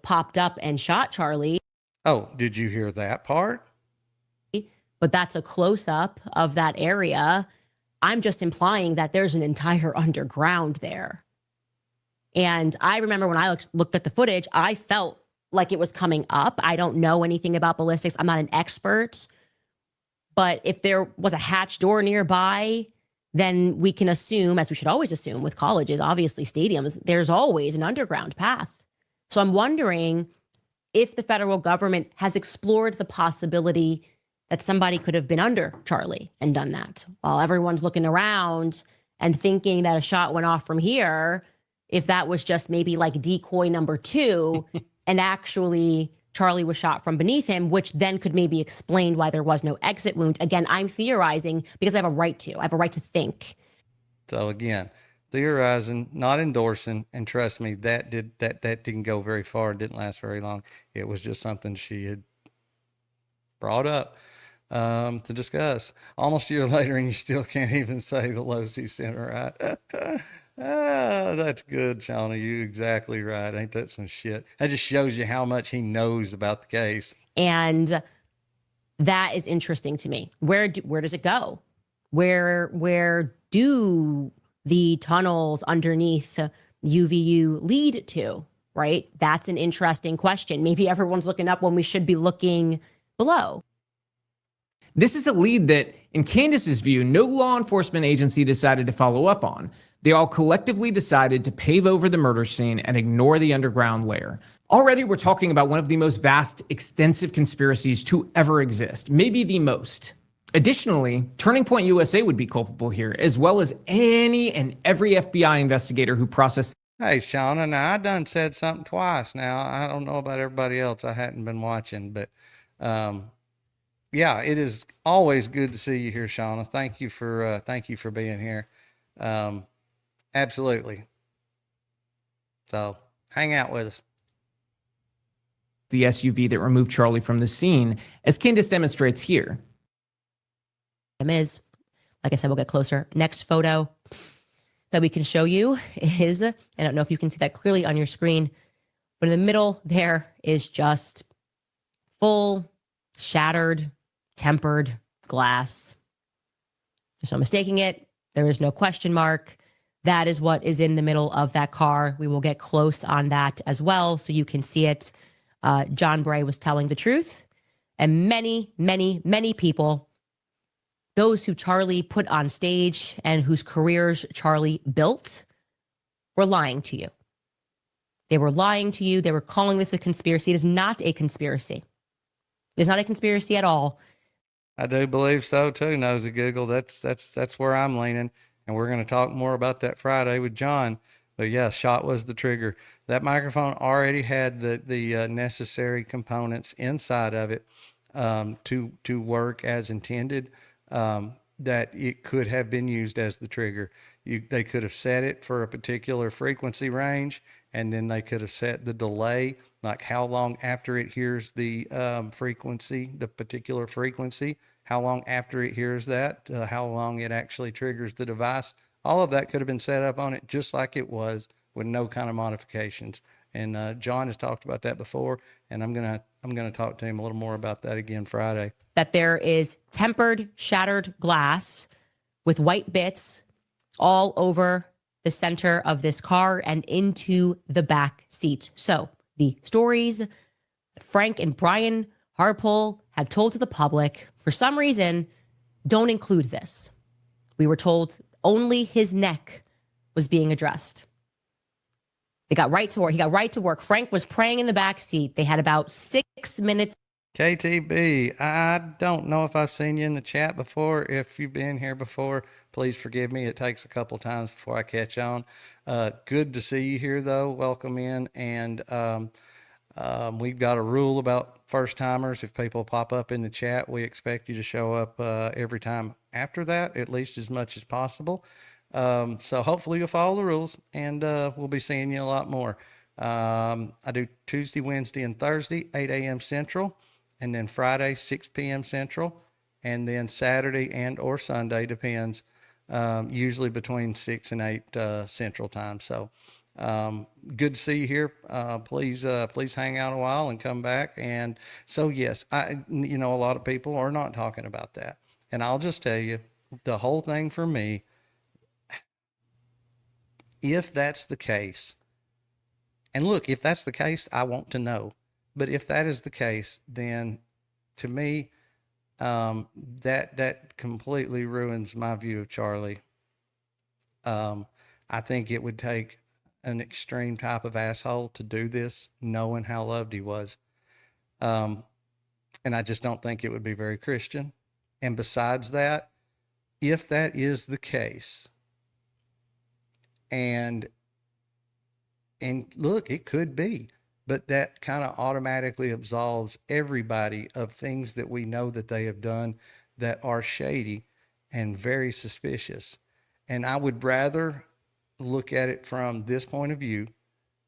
popped up and shot Charlie. Oh, did you hear that part? But that's a close-up of that area. I'm just implying that there's an entire underground there. And I remember when I looked at the footage, I felt like it was coming up. I don't know anything about ballistics. I'm not an expert. But if there was a hatch door nearby, then we can assume, as we should always assume with colleges, obviously stadiums, there's always an underground path. So I'm wondering if the federal government has explored the possibility that somebody could have been under Charlie and done that while everyone's looking around and thinking that a shot went off from here, if that was just maybe like decoy number 2 and actually Charlie was shot from beneath him, which then could maybe explain why there was no exit wound. Again, I'm theorizing because I have a right to. I have a right to think. So again, theorizing, not endorsing, and trust me, that didn't go very far. It didn't last very long. It was just something she had brought up to discuss. Almost a year later, and you still can't even say the Losi Center, right? That's good, Shauna. You exactly right. Ain't that some shit? That just shows you how much he knows about the case. And that is interesting to me. Where does it go? Where do the tunnels underneath UVU lead to, right? That's an interesting question. Maybe everyone's looking up when we should be looking below. This is a lead that, in Candace's view, no law enforcement agency decided to follow up on. They all collectively decided to pave over the murder scene and ignore the underground layer. Already, we're talking about one of the most vast, extensive conspiracies to ever exist, maybe the most. Additionally, Turning Point USA would be culpable here, as well as any and every FBI investigator who processed. Hey, Shauna, now I done said something twice. Now, I don't know about everybody else. I hadn't been watching, but yeah, it is always good to see you here, Shauna. Thank you for being here. Absolutely. So hang out with us. The SUV that removed Charlie from the scene, as Candace demonstrates here. Is, like I said, we'll get closer. Next photo that we can show you is, I don't know if you can see that clearly on your screen, but in the middle there is just full, shattered, tempered glass. There's no mistaking it. There is no question mark. That is what is in the middle of that car. We will get close on that as well so you can see it. John Bray was telling the truth. And many, many, many people, those who Charlie put on stage and whose careers Charlie built, were lying to you. They were lying to you. They were calling this a conspiracy. It is not a conspiracy. It is not a conspiracy at all. I do believe so too, Nosy Google. That's where I'm leaning. And we're going to talk more about that Friday with John. But yeah, shot was the trigger. That microphone already had the necessary components inside of it to work as intended. That it could have been used as the trigger. They could have set it for a particular frequency range, and then they could have set the delay, like how long after it hears the frequency, the particular frequency, how long after it hears that, how long it actually triggers the device. All of that could have been set up on it just like it was, with no kind of modifications. And John has talked about that before, and I'm gonna talk to him a little more about that again Friday. That there is tempered, shattered glass with white bits all over the center of this car and into the back seat. So the stories that Frank and Brian Harpole have told to the public, for some reason, don't include this. We were told only his neck was being addressed. They got right to work. He got right to work. Frank was praying in the back seat. They had about 6 minutes. KTB, I don't know if I've seen you in the chat before. If you've been here before, please forgive me. It takes a couple times before I catch on. Good to see you here, though. Welcome in. And we've got a rule about first timers. If people pop up in the chat, we expect you to show up every time after that, at least as much as possible. So hopefully you'll follow the rules, and we'll be seeing you a lot more. I do Tuesday, Wednesday, and Thursday, 8 a.m. Central, and then Friday, 6 p.m. Central, and then Saturday and or Sunday, depends, usually between 6 and 8 Central time. So good to see you here. Please hang out a while and come back. And so, yes, a lot of people are not talking about that. And I'll just tell you, the whole thing for me, if that's the case, and look, if that's the case, I want to know. But if that is the case, then to me, that completely ruins my view of Charlie. I think it would take an extreme type of asshole to do this, knowing how loved he was. And I just don't think it would be very Christian. And besides that, if that is the case, and look, it could be, but that kind of automatically absolves everybody of things that we know that they have done that are shady and very suspicious. And I would rather look at it from this point of view.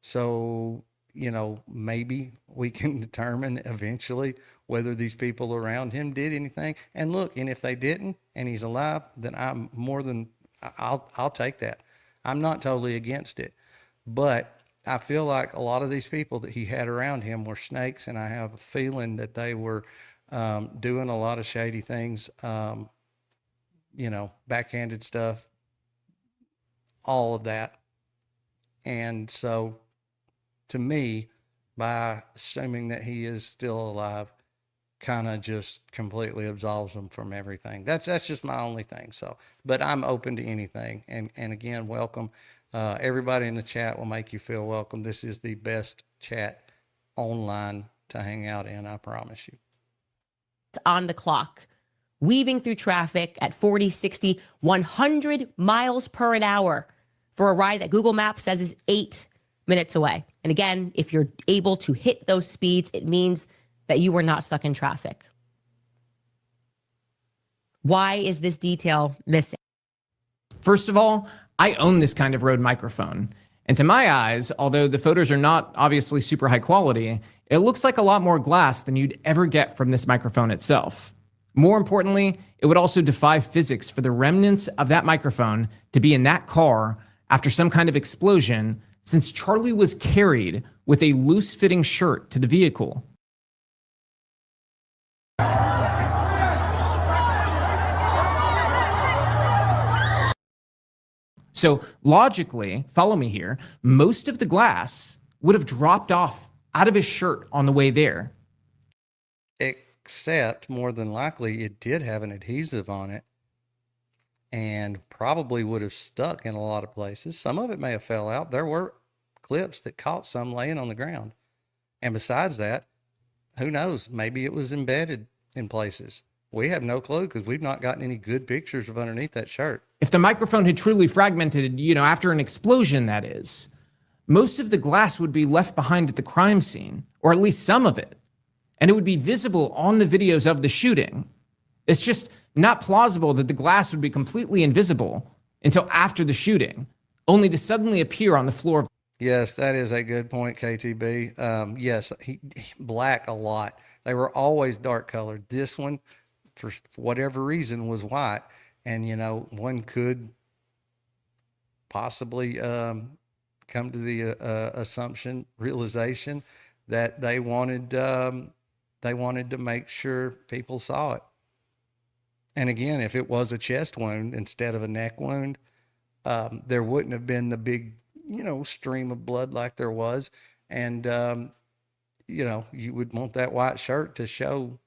So, maybe we can determine eventually whether these people around him did anything. And look, and if they didn't and he's alive, then I'll take that. I'm not totally against it, but I feel like a lot of these people that he had around him were snakes, and I have a feeling that they were doing a lot of shady things, backhanded stuff, all of that. And so to me, by assuming that he is still alive, kind of just completely absolves him from everything. That's just my only thing. So, but I'm open to anything. And again, welcome. Everybody in the chat will make you feel welcome. This is the best chat online to hang out in, I promise you. On the clock, weaving through traffic at 40, 60, 100 miles per an hour for a ride that Google Maps says is 8 minutes away. And again, if you're able to hit those speeds, it means that you were not stuck in traffic. Why is this detail missing? First of all, I own this kind of Rode microphone. And to my eyes, although the photos are not obviously super high quality, it looks like a lot more glass than you'd ever get from this microphone itself. More importantly, it would also defy physics for the remnants of that microphone to be in that car after some kind of explosion, since Charlie was carried with a loose-fitting shirt to the vehicle. So logically, follow me here, most of the glass would have dropped off out of his shirt on the way there. Except, more than likely, it did have an adhesive on it and probably would have stuck in a lot of places. Some of it may have fell out. There were clips that caught some laying on the ground. And besides that, who knows? Maybe it was embedded in places. We have no clue because we've not gotten any good pictures of underneath that shirt. If the microphone had truly fragmented, after an explosion, that is, most of the glass would be left behind at the crime scene, or at least some of it. And it would be visible on the videos of the shooting. It's just not plausible that the glass would be completely invisible until after the shooting, only to suddenly appear on the floor of. Yes, that is a good point, KTB. Yes, he black a lot. They were always dark colored. This one, for whatever reason, was white. And, one could possibly come to the realization that they wanted to make sure people saw it. And again, if it was a chest wound instead of a neck wound, there wouldn't have been the big, stream of blood like there was. And you would want that white shirt to show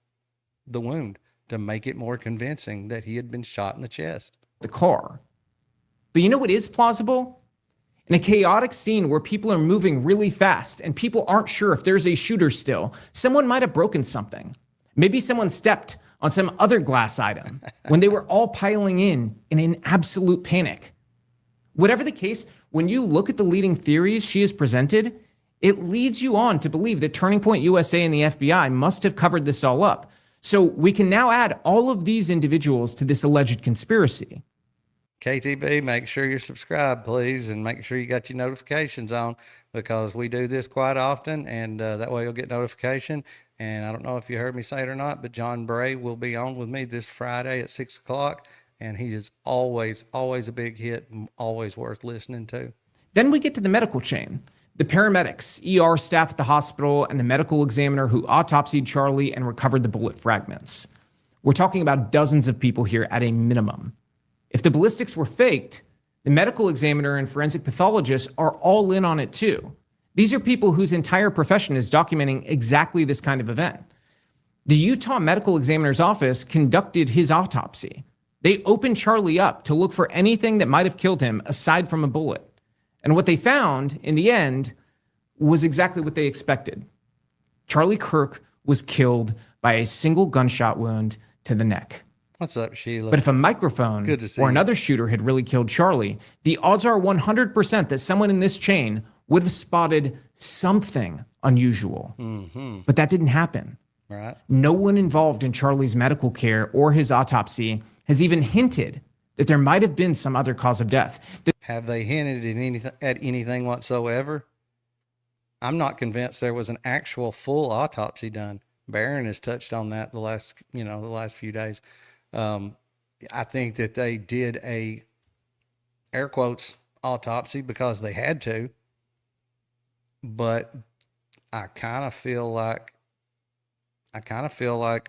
the wound, to make it more convincing that he had been shot in the chest. The car. But you know what is plausible? In a chaotic scene where people are moving really fast and people aren't sure if there's a shooter still, someone might have broken something. Maybe someone stepped on some other glass item when they were all piling in an absolute panic. Whatever the case, when you look at the leading theories she has presented, it leads you on to believe that Turning Point USA and the FBI must have covered this all up. So we can now add all of these individuals to this alleged conspiracy. KTB, make sure you're subscribed, please, and make sure you got your notifications on, because we do this quite often, and that way you'll get notification. And I don't know if you heard me say it or not, but John Bray will be on with me this Friday at 6 o'clock, and he is always a big hit, and always worth listening to. Then we get to the medical chain. The paramedics, ER staff at the hospital, and the medical examiner who autopsied Charlie and recovered the bullet fragments. We're talking about dozens of people here at a minimum. If the ballistics were faked, the medical examiner and forensic pathologists are all in on it too. These are people whose entire profession is documenting exactly this kind of event. The Utah Medical Examiner's Office conducted his autopsy. They opened Charlie up to look for anything that might have killed him aside from a bullet. And what they found, in the end, was exactly what they expected. Charlie Kirk was killed by a single gunshot wound to the neck. What's up, Sheila? But if a microphone or another shooter had really killed Charlie, the odds are 100% that someone in this chain would have spotted something unusual. But that didn't happen. Right. No one involved in Charlie's medical care or his autopsy has even hinted that there might have been some other cause of death. Have they hinted at anything whatsoever? I'm not convinced there was an actual full autopsy done. Barron has touched on that the last few days. I think that they did a air quotes autopsy because they had to, but I kind of feel like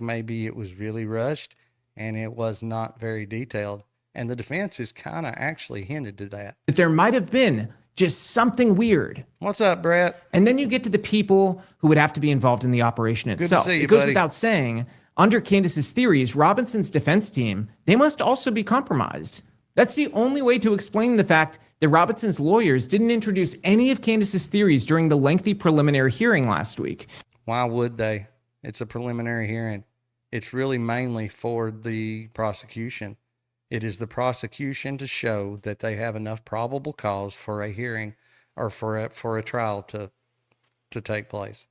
maybe it was really rushed and it was not very detailed. And the defense has kind of actually hinted to that. That there might have been just something weird. What's up, Brett? And then you get to the people who would have to be involved in the operation itself. Good to see you, it goes buddy. without saying, under Candace's theories, Robinson's defense team, they must also be compromised. That's the only way to explain the fact that Robinson's lawyers didn't introduce any of Candace's theories during the lengthy preliminary hearing last week. Why would they? It's a preliminary hearing. It's really mainly for the prosecution. It is the prosecution to show that they have enough probable cause for a hearing or for a trial to take place.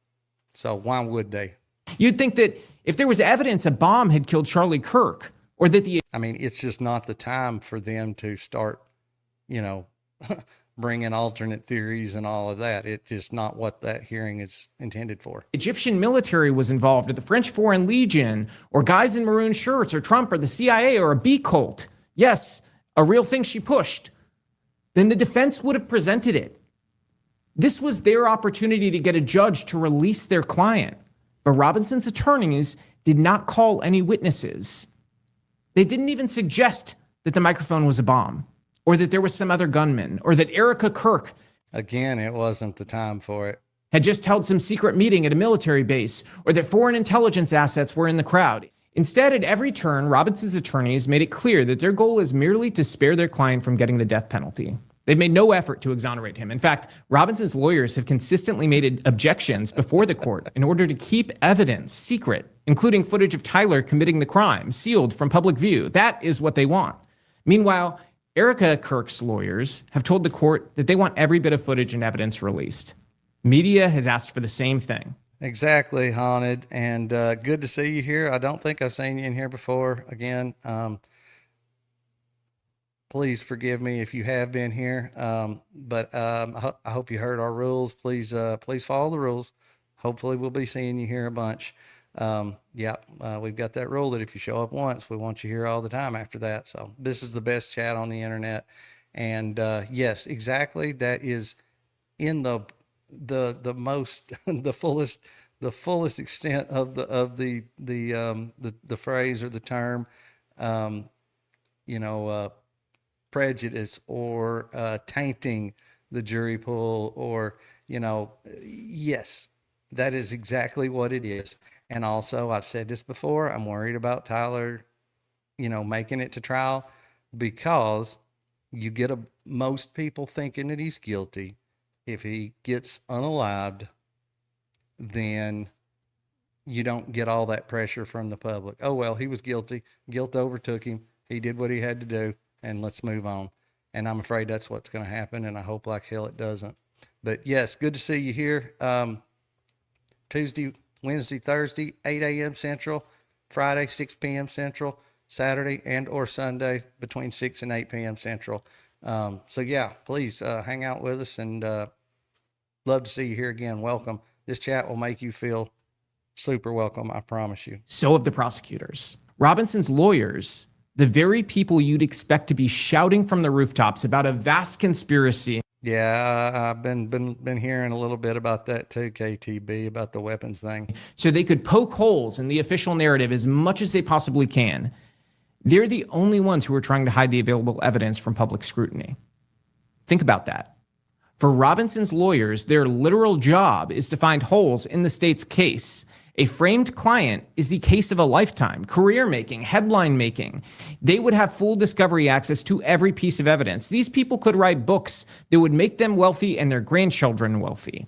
So why would they? You'd think that if there was evidence a bomb had killed Charlie Kirk, or that it's just not the time for them to start, bringing alternate theories and all of that. It's just not what that hearing is intended for. Egyptian military was involved, or the French Foreign Legion, or guys in maroon shirts, or Trump, or the CIA, or a B cult. Yes, a real thing she pushed. Then the defense would have presented it. This was their opportunity to get a judge to release their client. But Robinson's attorneys did not call any witnesses. They didn't even suggest that the microphone was a bomb, or that there was some other gunman, or that Erica Kirk, again, it wasn't the time for it, had just held some secret meeting at a military base, or that foreign intelligence assets were in the crowd. Instead, at every turn, Robinson's attorneys made it clear that their goal is merely to spare their client from getting the death penalty. They've made no effort to exonerate him. In fact, Robinson's lawyers have consistently made objections before the court in order to keep evidence secret, including footage of Tyler committing the crime, sealed from public view. That is what they want. Meanwhile, Erica Kirk's lawyers have told the court that they want every bit of footage and evidence released. Media has asked for the same thing. Exactly, Haunted, and good to see you here. I don't think I've seen you in here before. Again, please forgive me if you have been here, but I hope you heard our rules. Please follow the rules. Hopefully we'll be seeing you here a bunch. We've got that rule that if you show up once, we want you here all the time after that. So this is the best chat on the internet. And yes, exactly. That is in the most, the fullest extent of the phrase or the term, prejudice or tainting the jury pool, or yes, That is exactly what it is. And also, I've said this before, I'm worried about Tyler, making it to trial, because you get most people thinking that he's guilty. If he gets unalived, then you don't get all that pressure from the public. Oh, well, he was guilty. Guilt overtook him. He did what he had to do, and let's move on. And I'm afraid that's what's going to happen, and I hope like hell it doesn't. But yes, good to see you here. Tuesday, Wednesday, Thursday, 8 a.m. Central, Friday, 6 p.m. Central, Saturday and or Sunday between 6 and 8 p.m. Central. So yeah, please hang out with us, and love to see you here again. Welcome. This chat will make you feel super welcome, I promise you. So have the prosecutors. Robinson's lawyers, the very people you'd expect to be shouting from the rooftops about a vast conspiracy. Yeah, I've been hearing a little bit about that too, KTB, about the weapons thing. So they could poke holes in the official narrative as much as they possibly can. They're the only ones who are trying to hide the available evidence from public scrutiny. Think about that. For Robinson's lawyers, their literal job is to find holes in the state's case. A framed client is the case of a lifetime, career making, headline making. They would have full discovery access to every piece of evidence. These people could write books that would make them wealthy and their grandchildren wealthy.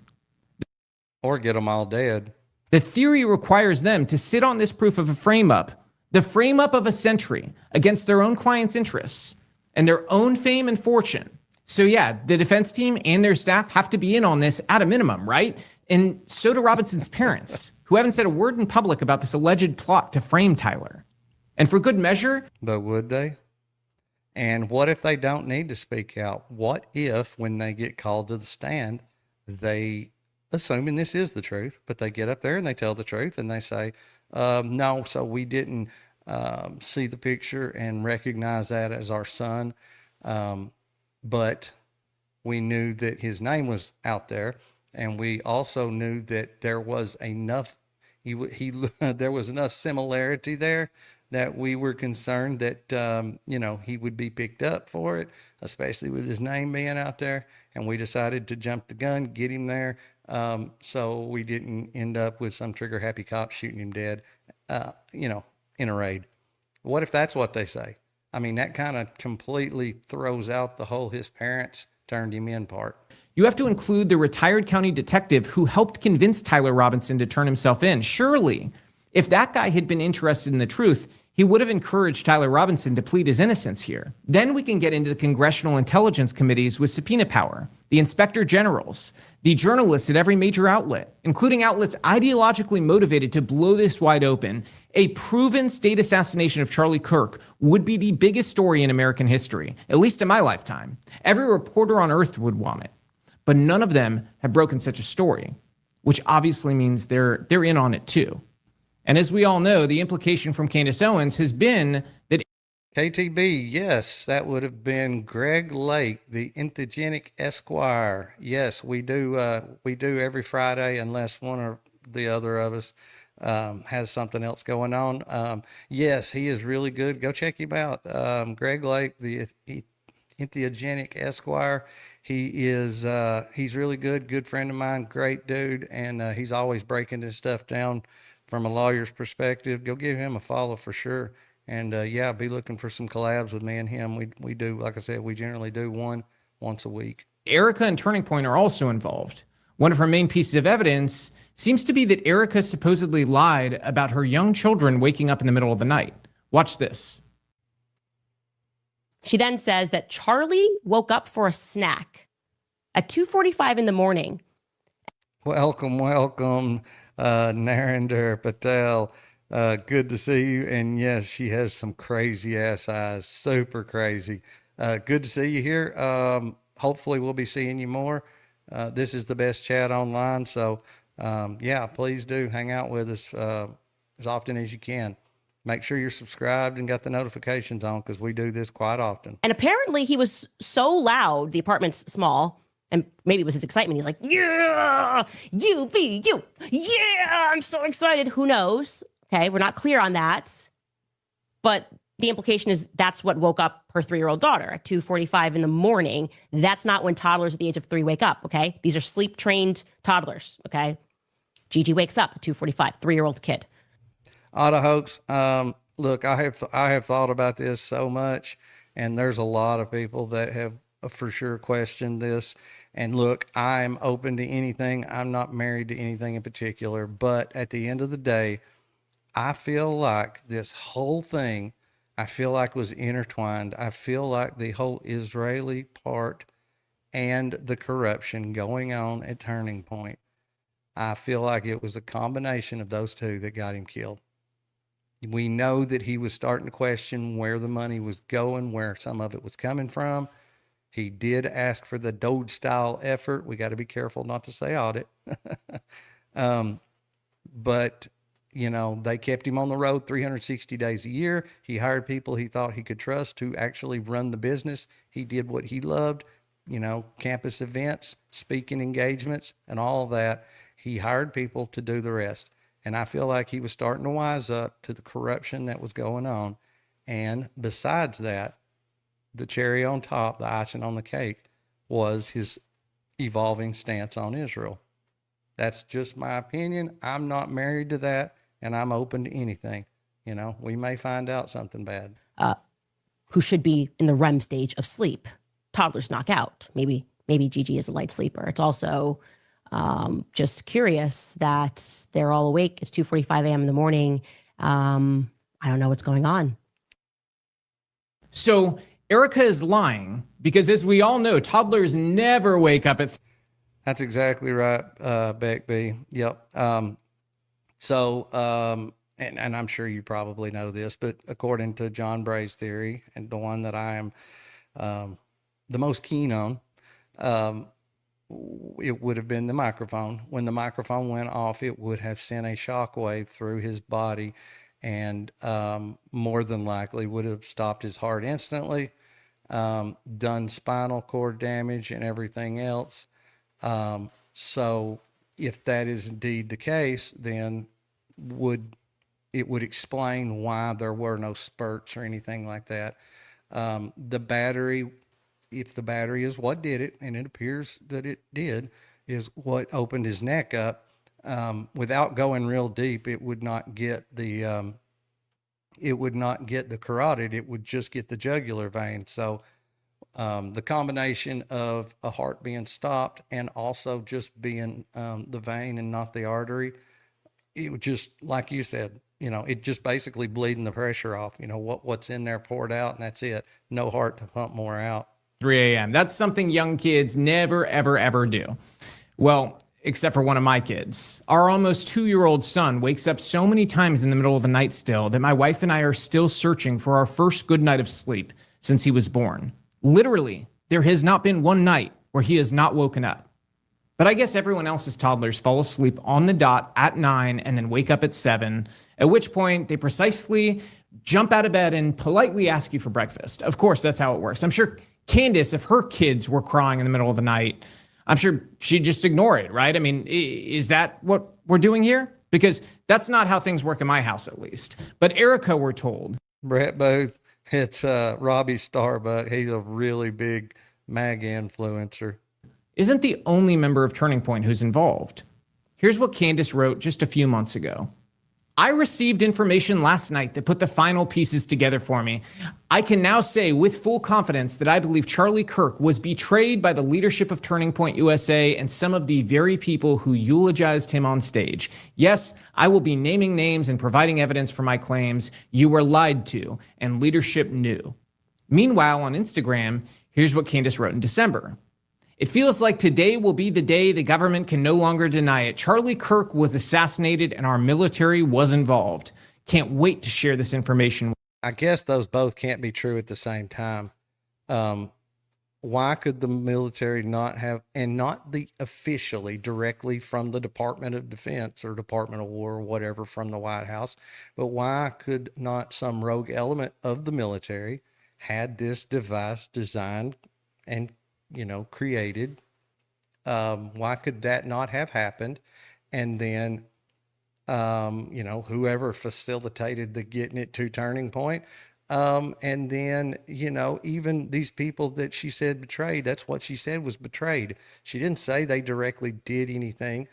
Or get them all dead. The theory requires them to sit on this proof of a frame-up, the frame-up of a century, against their own client's interests and their own fame and fortune. So yeah, the defense team and their staff have to be in on this at a minimum, right? And so do Robinson's parents, who haven't said a word in public about this alleged plot to frame Tyler. And for good measure. But would they? And what if they don't need to speak out? What if, when they get called to the stand, they, assuming this is the truth, but they get up there and they tell the truth and they say, no, so we didn't see the picture and recognize that as our son. But we knew that his name was out there, and we also knew that there was enough there was enough similarity there that we were concerned that he would be picked up for it, especially with his name being out there. And we decided to jump the gun, get him there, so we didn't end up with some trigger happy cop shooting him dead, in a raid. What if that's what they say? I mean, that kind of completely throws out the whole his parents turned him in part. You have to include the retired county detective who helped convince Tyler Robinson to turn himself in. Surely, if that guy had been interested in the truth, he would have encouraged Tyler Robinson to plead his innocence here. Then we can get into the congressional intelligence committees with subpoena power, the inspector generals, the journalists at every major outlet, including outlets ideologically motivated to blow this wide open. A proven state assassination of Charlie Kirk would be the biggest story in American history, at least in my lifetime. Every reporter on earth would want it. But none of them have broken such a story, which obviously means they're in on it too. And as we all know, the implication from Candace Owens has been that KTB, yes, that would have been Greg Lake, the Enthogenic Esquire. Yes, we do every Friday, unless one or the other of us has something else going on. Yes, he is really good. Go check him out. Greg Lake, the Enthogenic Esquire. He's really good friend of mine, great dude, and he's always breaking this stuff down from a lawyer's perspective. Go give him a follow for sure. And be looking for some collabs with me and him. We do, like I said, we generally do one once a week. Erica and Turning Point are also involved. One of her main pieces of evidence seems to be that Erica supposedly lied about her young children waking up in the middle of the night. Watch this. She then says that Charlie woke up for a snack at 2:45 in the morning. Welcome, Narendra Patel. Good to see you. And yes, she has some crazy ass eyes, super crazy. Good to see you here. Hopefully we'll be seeing you more. This is the best chat online. So please do hang out with us as often as you can. Make sure you're subscribed and got the notifications on, because we do this quite often. And apparently he was so loud, the apartment's small, and maybe it was his excitement. He's like, yeah, you, yeah, I'm so excited. Who knows? Okay, we're not clear on that. But the implication is that's what woke up her 3-year-old daughter at 2:45 in the morning. That's not when toddlers at the age of 3 wake up, okay? These are sleep-trained toddlers, okay? Gigi wakes up at 2:45, 3-year-old kid. Auto hoax. Look, I have thought about this so much, and there's a lot of people that have for sure questioned this. And look, I'm open to anything. I'm not married to anything in particular, but at the end of the day, I feel like this whole thing, I feel like was intertwined. I feel like the whole Israeli part and the corruption going on at Turning Point, I feel like it was a combination of those two that got him killed. We know that he was starting to question where the money was going, where some of it was coming from. He did ask for the Doge style effort. We got to be careful not to say audit. But, you know, they kept him on the road 360 days a year. He hired people he thought he could trust to actually run the business. He did what he loved, you know, campus events, speaking engagements, and all of that. He hired people to do the rest. And I feel like he was starting to wise up to the corruption that was going on. And besides that, the cherry on top, the icing on the cake, was his evolving stance on Israel. That's just my opinion. I'm not married to that, and I'm open to anything. You know, we may find out something bad. Who should be in the REM stage of sleep. Toddlers knock out. Maybe Gigi is a light sleeper. It's also just curious that they're all awake. It's 2:45 a.m. in the morning. I don't know what's going on. So Erica is lying because, as we all know, toddlers never wake up at. That's exactly right, Beck B. Yep. And I'm sure you probably know this, but according to John Bray's theory, and the one that I am the most keen on, it would have been the microphone. When the microphone went off, it would have sent a shockwave through his body, and more than likely would have stopped his heart instantly, done spinal cord damage and everything else. So if that is indeed the case, then it would explain why there were no spurts or anything like that. The battery, if the battery is what did it, and it appears that it did, is what opened his neck up. Without going real deep, it would not get the carotid. It would just get the jugular vein. So the combination of a heart being stopped and also just being the vein and not the artery, it would just, like you said, you know, it just basically bleeding the pressure off. You know, what's in there poured out, and that's it. No heart to pump more out. 3 a.m. That's something young kids never, ever, ever do. Well, except for one of my kids. Our almost 2-year-old son wakes up so many times in the middle of the night still that my wife and I are still searching for our first good night of sleep since he was born. Literally, there has not been one night where he has not woken up. But I guess everyone else's toddlers fall asleep on the dot at 9 and then wake up at 7, at which point they precisely jump out of bed and politely ask you for breakfast. Of course, that's how it works. I'm sure Candace, if her kids were crying in the middle of the night, I'm sure she'd just ignore it, right? I mean, is that what we're doing here? Because that's not how things work in my house, at least. But Erica, we're told. Brett Booth, it's Robby Starbuck. He's a really big MAGA influencer. Isn't the only member of Turning Point who's involved. Here's what Candace wrote just a few months ago. I received information last night that put the final pieces together for me. I can now say with full confidence that I believe Charlie Kirk was betrayed by the leadership of Turning Point USA and some of the very people who eulogized him on stage. Yes, I will be naming names and providing evidence for my claims. You were lied to, and leadership knew. Meanwhile, on Instagram, here's what Candace wrote in December. It feels like today will be the day the government can no longer deny it. Charlie Kirk was assassinated and our military was involved. Can't wait to share this information. I guess those both can't be true at the same time. Why could the military not have, and not the officially directly from the Department of Defense or Department of War or whatever from the White House, but why could not some rogue element of the military had this device designed and created? Why could that not have happened? And then, whoever facilitated the getting it to Turning Point. And then, even these people that she said betrayed, that's what she said was betrayed. She didn't say they directly did anything.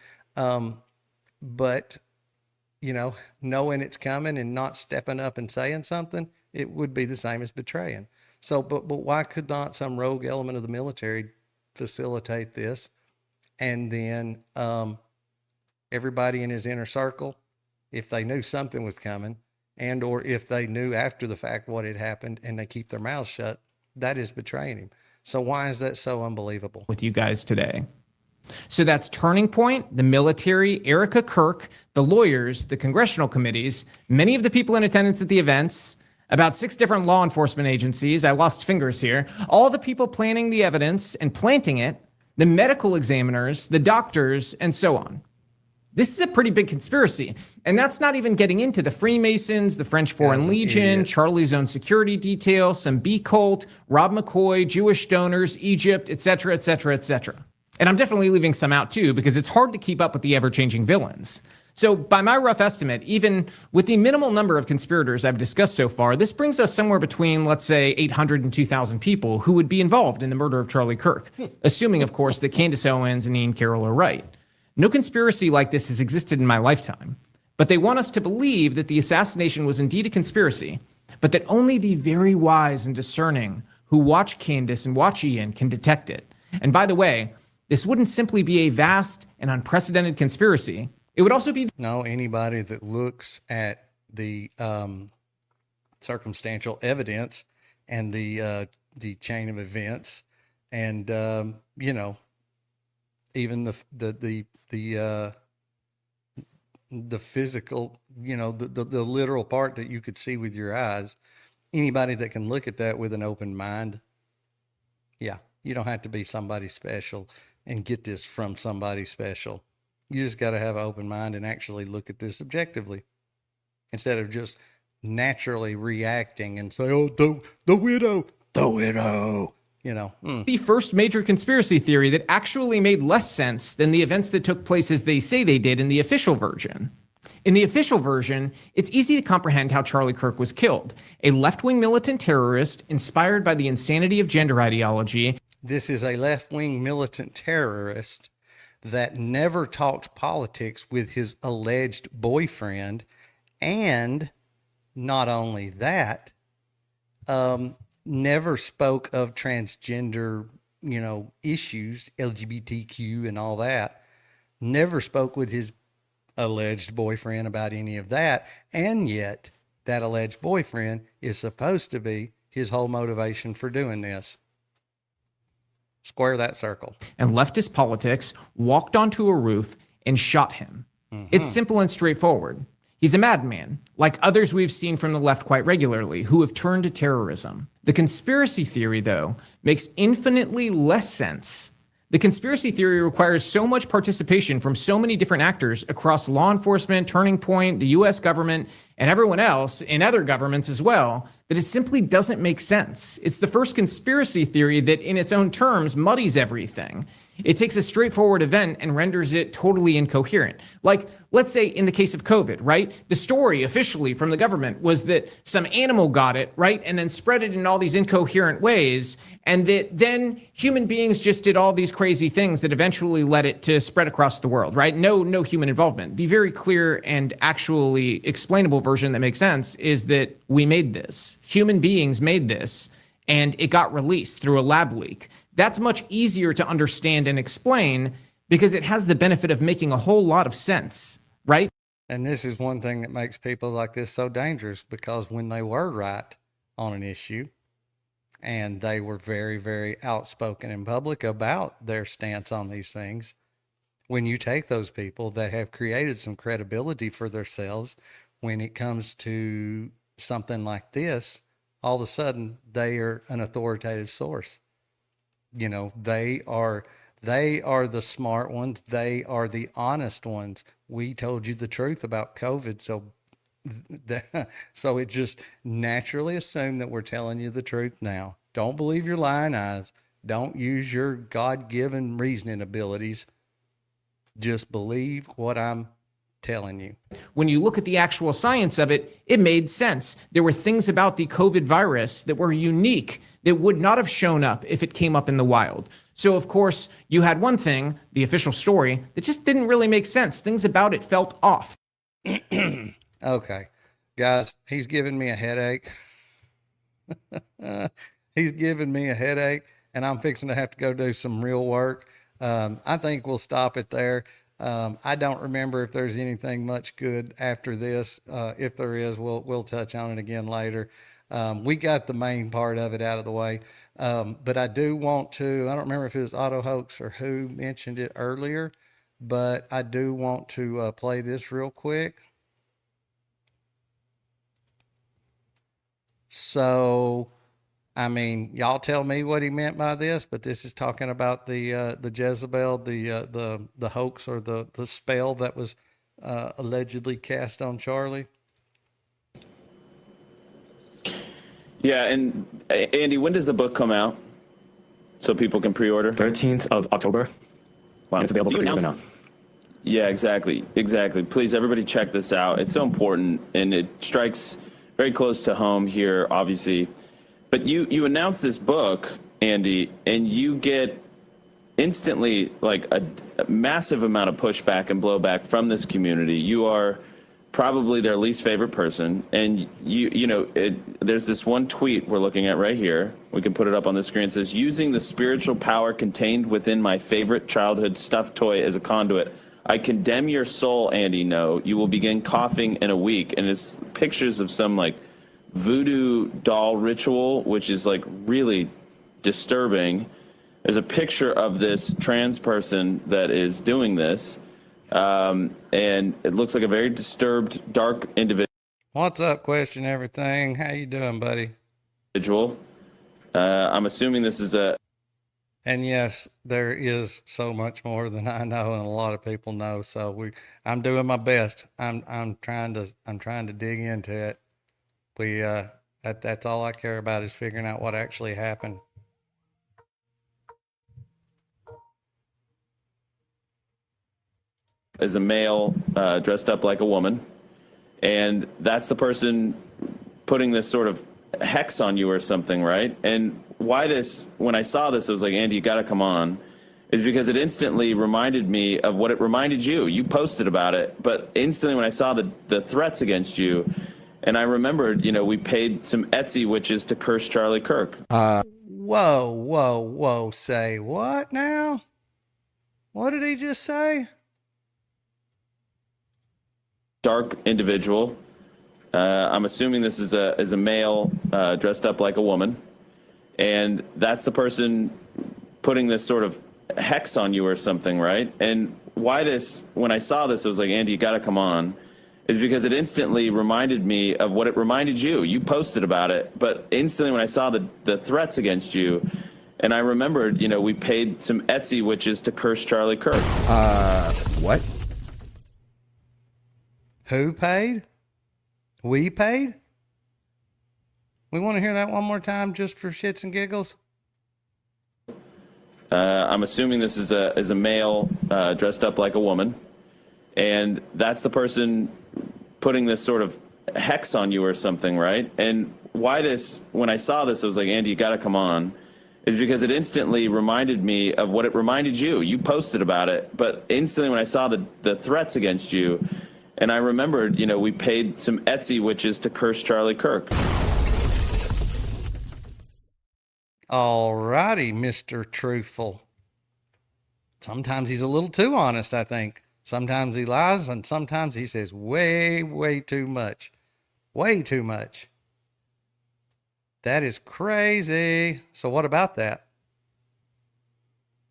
but knowing it's coming and not stepping up and saying something, it would be the same as betraying. So, but why could not some rogue element of the military facilitate this, and then everybody in his inner circle, if they knew something was coming, and or if they knew after the fact what had happened, and they keep their mouths shut, that is betraying him. So why is that so unbelievable? With you guys today. So that's Turning Point, the military, Erica Kirk, the lawyers, the congressional committees, many of the people in attendance at the events, about 6 different law enforcement agencies. I lost fingers here. All the people planning the evidence and planting it, the medical examiners, the doctors, and so on. This is a pretty big conspiracy. And that's not even getting into the Freemasons, the French Foreign Legion, Charlie's Own security detail, some B cult, Rob McCoy, Jewish donors, Egypt, etc., etc., etc. And I'm definitely leaving some out too, because it's hard to keep up with the ever-changing villains. So by my rough estimate, even with the minimal number of conspirators I've discussed so far, this brings us somewhere between, let's say, 800 and 2,000 people who would be involved in the murder of Charlie Kirk, assuming, of course, that Candace Owens and Ian Carroll are right. No conspiracy like this has existed in my lifetime, but they want us to believe that the assassination was indeed a conspiracy, but that only the very wise and discerning who watch Candace and watch Ian can detect it. And by the way, this wouldn't simply be a vast and unprecedented conspiracy. It would also be... No, anybody that looks at the circumstantial evidence and the chain of events, and even the physical, the literal part that you could see with your eyes. Anybody that can look at that with an open mind, you don't have to be somebody special and get this from somebody special. You just got to have an open mind and actually look at this objectively, instead of just naturally reacting and say, "Oh, the widow." The first major conspiracy theory that actually made less sense than the events that took place as they say they did in the official version. In the official version, it's easy to comprehend how Charlie Kirk was killed. A left-wing militant terrorist inspired by the insanity of gender ideology. This is a left-wing militant terrorist that never talked politics with his alleged boyfriend, and not only that, never spoke of transgender, issues, LGBTQ and all that, never spoke with his alleged boyfriend about any of that, and yet that alleged boyfriend is supposed to be his whole motivation for doing this. Square that circle. And leftist politics, walked onto a roof and shot him. It's simple and straightforward. He's a madman, like others we've seen from the left quite regularly, who have turned to terrorism. The conspiracy theory, though, makes infinitely less sense. The conspiracy theory requires so much participation from so many different actors across law enforcement, Turning Point, the US government, and everyone else in other governments as well, that it simply doesn't make sense. It's the first conspiracy theory that in its own terms muddies everything. It takes a straightforward event and renders it totally incoherent. Like, let's say in the case of COVID, right? The story officially from the government was that some animal got it, right? And then spread it in all these incoherent ways. And that then human beings just did all these crazy things that eventually led it to spread across the world, right? No human involvement. The very clear and actually explainable version that makes sense is that we made this. Human beings made this, and it got released through a lab leak. That's much easier to understand and explain because it has the benefit of making a whole lot of sense, right? And this is one thing that makes people like this so dangerous, because when they were right on an issue and they were very, very outspoken in public about their stance on these things, when you take those people that have created some credibility for themselves, when it comes to something like this, all of a sudden they are an authoritative source. They are the smart ones. They are the honest ones. We told you the truth about COVID. So it just naturally assumed that we're telling you the truth now. Don't believe your lying eyes. Don't use your God-given reasoning abilities. Just believe what I'm telling you. When you look at the actual science of it, it made sense. There were things about the COVID virus that were unique that would not have shown up if it came up in the wild. So, of course, you had one thing, the official story, that just didn't really make sense. Things about it felt off. Okay, guys, he's giving me a headache. He's giving me a headache, and I'm fixing to have to go do some real work. I think we'll stop it there. I don't remember if there's anything much good after this. If there is, we'll touch on it again later. We got the main part of it out of the way. But I do want to, I don't remember if it was Auto Hoax or who mentioned it earlier, but I do want to play this real quick. So, I mean, y'all tell me what he meant by this, but this is talking about the Jezebel, the hoax or the spell that was allegedly cast on Charlie. Yeah, and Andy, when does the book come out so people can pre-order? 13th of October. Wow. It's available for pre-order now. Yeah, exactly. Please, everybody check this out. It's so important, and it strikes very close to home here, obviously. But you announced this book, Andy, and you get instantly like a massive amount of pushback and blowback from this community. You are probably their least favorite person, and there's this one tweet we're looking at right here. We can put it up on the screen. It says, "Using the spiritual power contained within my favorite childhood stuffed toy as a conduit, I condemn your soul, Andy. No, you will begin coughing in a week." And it's pictures of some like voodoo doll ritual, which is like really disturbing. There's a picture of this trans person that is doing this. And it looks like a very disturbed, dark individual. What's up, Question Everything? How you doing, buddy? I'm assuming this is a... And yes, there is so much more than I know and a lot of people know. So I'm doing my best. I'm trying to dig into it. That's all I care about is figuring out what actually happened. As a male dressed up like a woman, and that's the person putting this sort of hex on you or something, right? And why this, when I saw this, I was like, Andy, you gotta come on, is because it instantly reminded me of what it reminded you. You posted about it, but instantly when I saw the threats against you, and I remembered, we paid some Etsy witches to curse Charlie Kirk. Whoa. Say what now? What did he just say? Dark individual. I'm assuming this is a male dressed up like a woman, and that's the person putting this sort of hex on you or something, right? And why this, when I saw this, I was like, Andy, you gotta come on, is because it instantly reminded me of what it reminded you. You posted about it, but instantly when I saw the threats against you, and I remembered, we paid some Etsy witches to curse Charlie Kirk. What? Who paid? We paid? We want to hear that one more time just for shits and giggles? I'm assuming this is a male dressed up like a woman, and that's the person putting this sort of hex on you or something, right? And why this, when I saw this, I was like, Andy, you gotta come on, is because it instantly reminded me of what it reminded you. You posted about it, but instantly when I saw the threats against you, and I remembered, we paid some Etsy witches to curse Charlie Kirk. All righty, Mr. Truthful. Sometimes he's a little too honest, I think. Sometimes he lies, and sometimes he says way too much. Way too much. That is crazy. So what about that?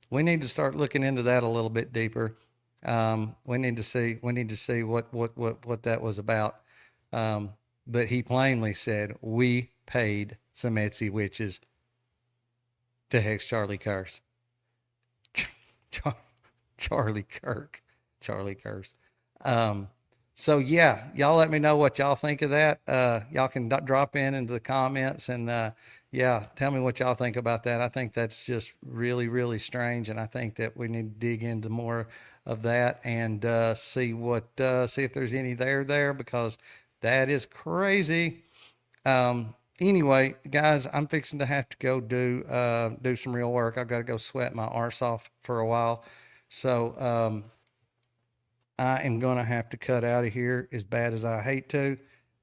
We need to start looking into that a little bit deeper. We need to see what that was about. But he plainly said, we paid some Etsy witches to hex Charlie Curse. Charlie Kirk. Charlie Curse. So yeah, y'all let me know what y'all think of that. Y'all can drop into the comments and yeah, tell me what y'all think about that. I think that's just really strange, and I think that we need to dig into more of that and see if there's any there because that is crazy. anyway, guys, I'm fixing to have to go do some real work. I've got to go sweat my arse off for a while. So I am going to have to cut out of here, as bad as I hate to.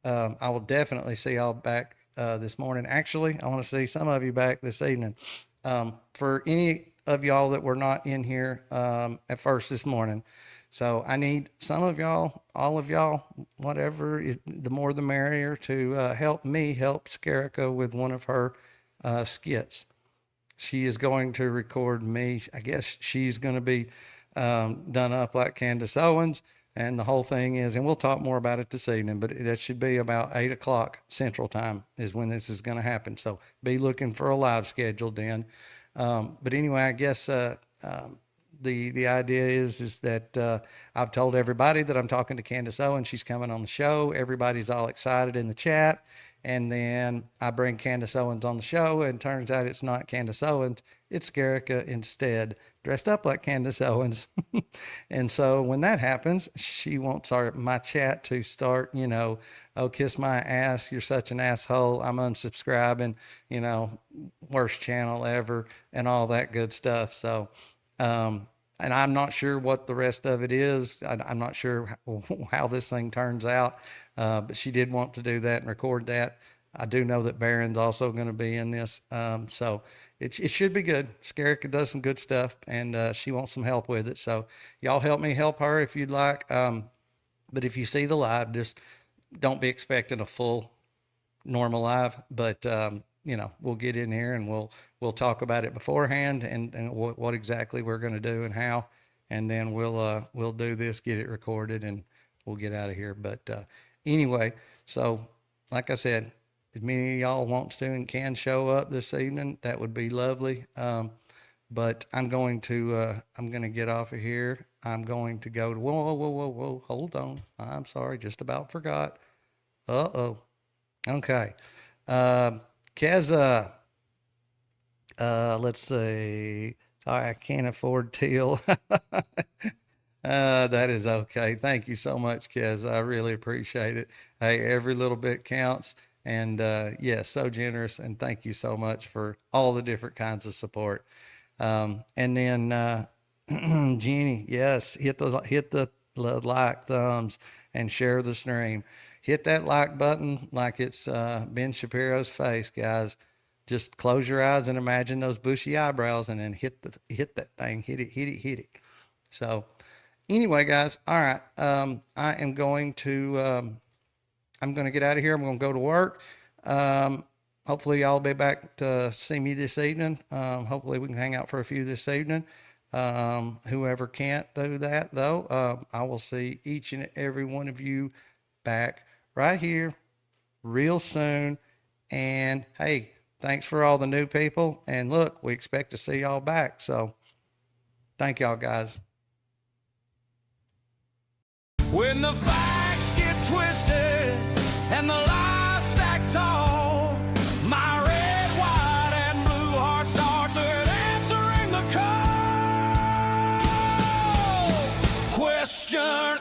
I will definitely see y'all back this morning. Actually, I want to see some of you back this evening. For any of y'all that were not in here at first this morning. So I need some of y'all, all of y'all, whatever, the more the merrier, to help me help Scarrica with one of her skits. She is going to record me. I guess she's going to be done up like Candace Owens. And the whole thing is, and we'll talk more about it this evening, but that should be about 8 o'clock Central Time is when this is going to happen. So be looking for a live schedule then. But anyway, I guess the idea is that I've told everybody that I'm talking to Candace Owens. She's coming on the show. Everybody's all excited in the chat. And then I bring Candace Owens on the show, and turns out it's not Candace Owens. It's Scarrica instead, dressed up like Candace Owens. And so when that happens, she wants my chat to start, you know, oh, kiss my ass, you're such an asshole, I'm unsubscribing, you know, worst channel ever, and all that good stuff. So, and I'm not sure what the rest of it is. I'm not sure how this thing turns out, but she did want to do that and record that. I do know that Barron's also going to be in this, so it should be good. Scarrica does some good stuff, and she wants some help with it. So y'all help me help her if you'd like. But if you see the live, just don't be expecting a full normal live. But you know, we'll get in here and we'll talk about it beforehand and what exactly we're going to do and how, and then we'll do this, get it recorded, and we'll get out of here. But anyway, so like I said, if many of y'all wants to and can show up this evening, that would be lovely. But I'm going to get off of here. I'm going to go to, whoa, hold on. I'm sorry, just about forgot. Okay. Keza, let's see. Sorry, I can't afford teal. That is okay. Thank you so much, Kez. I really appreciate it. Hey, every little bit counts. And yes, so generous. And thank you so much for all the different kinds of support. And then Jeannie, yes, hit the like thumbs and share the stream. Hit that like button like it's Ben Shapiro's face, guys. Just close your eyes and imagine those bushy eyebrows, and then hit that thing. Hit it. So anyway, guys, all right. I am going to get out of here. I'm going to go to work. Hopefully y'all will be back to see me this evening. Hopefully we can hang out for a few this evening. Whoever can't do that, though, I will see each and every one of you back right here real soon. And hey, thanks for all the new people. And look, we expect to see y'all back. So thank y'all, guys. When the facts get twisted and the lies stack tall, my red, white, and blue heart starts at answering the call. Question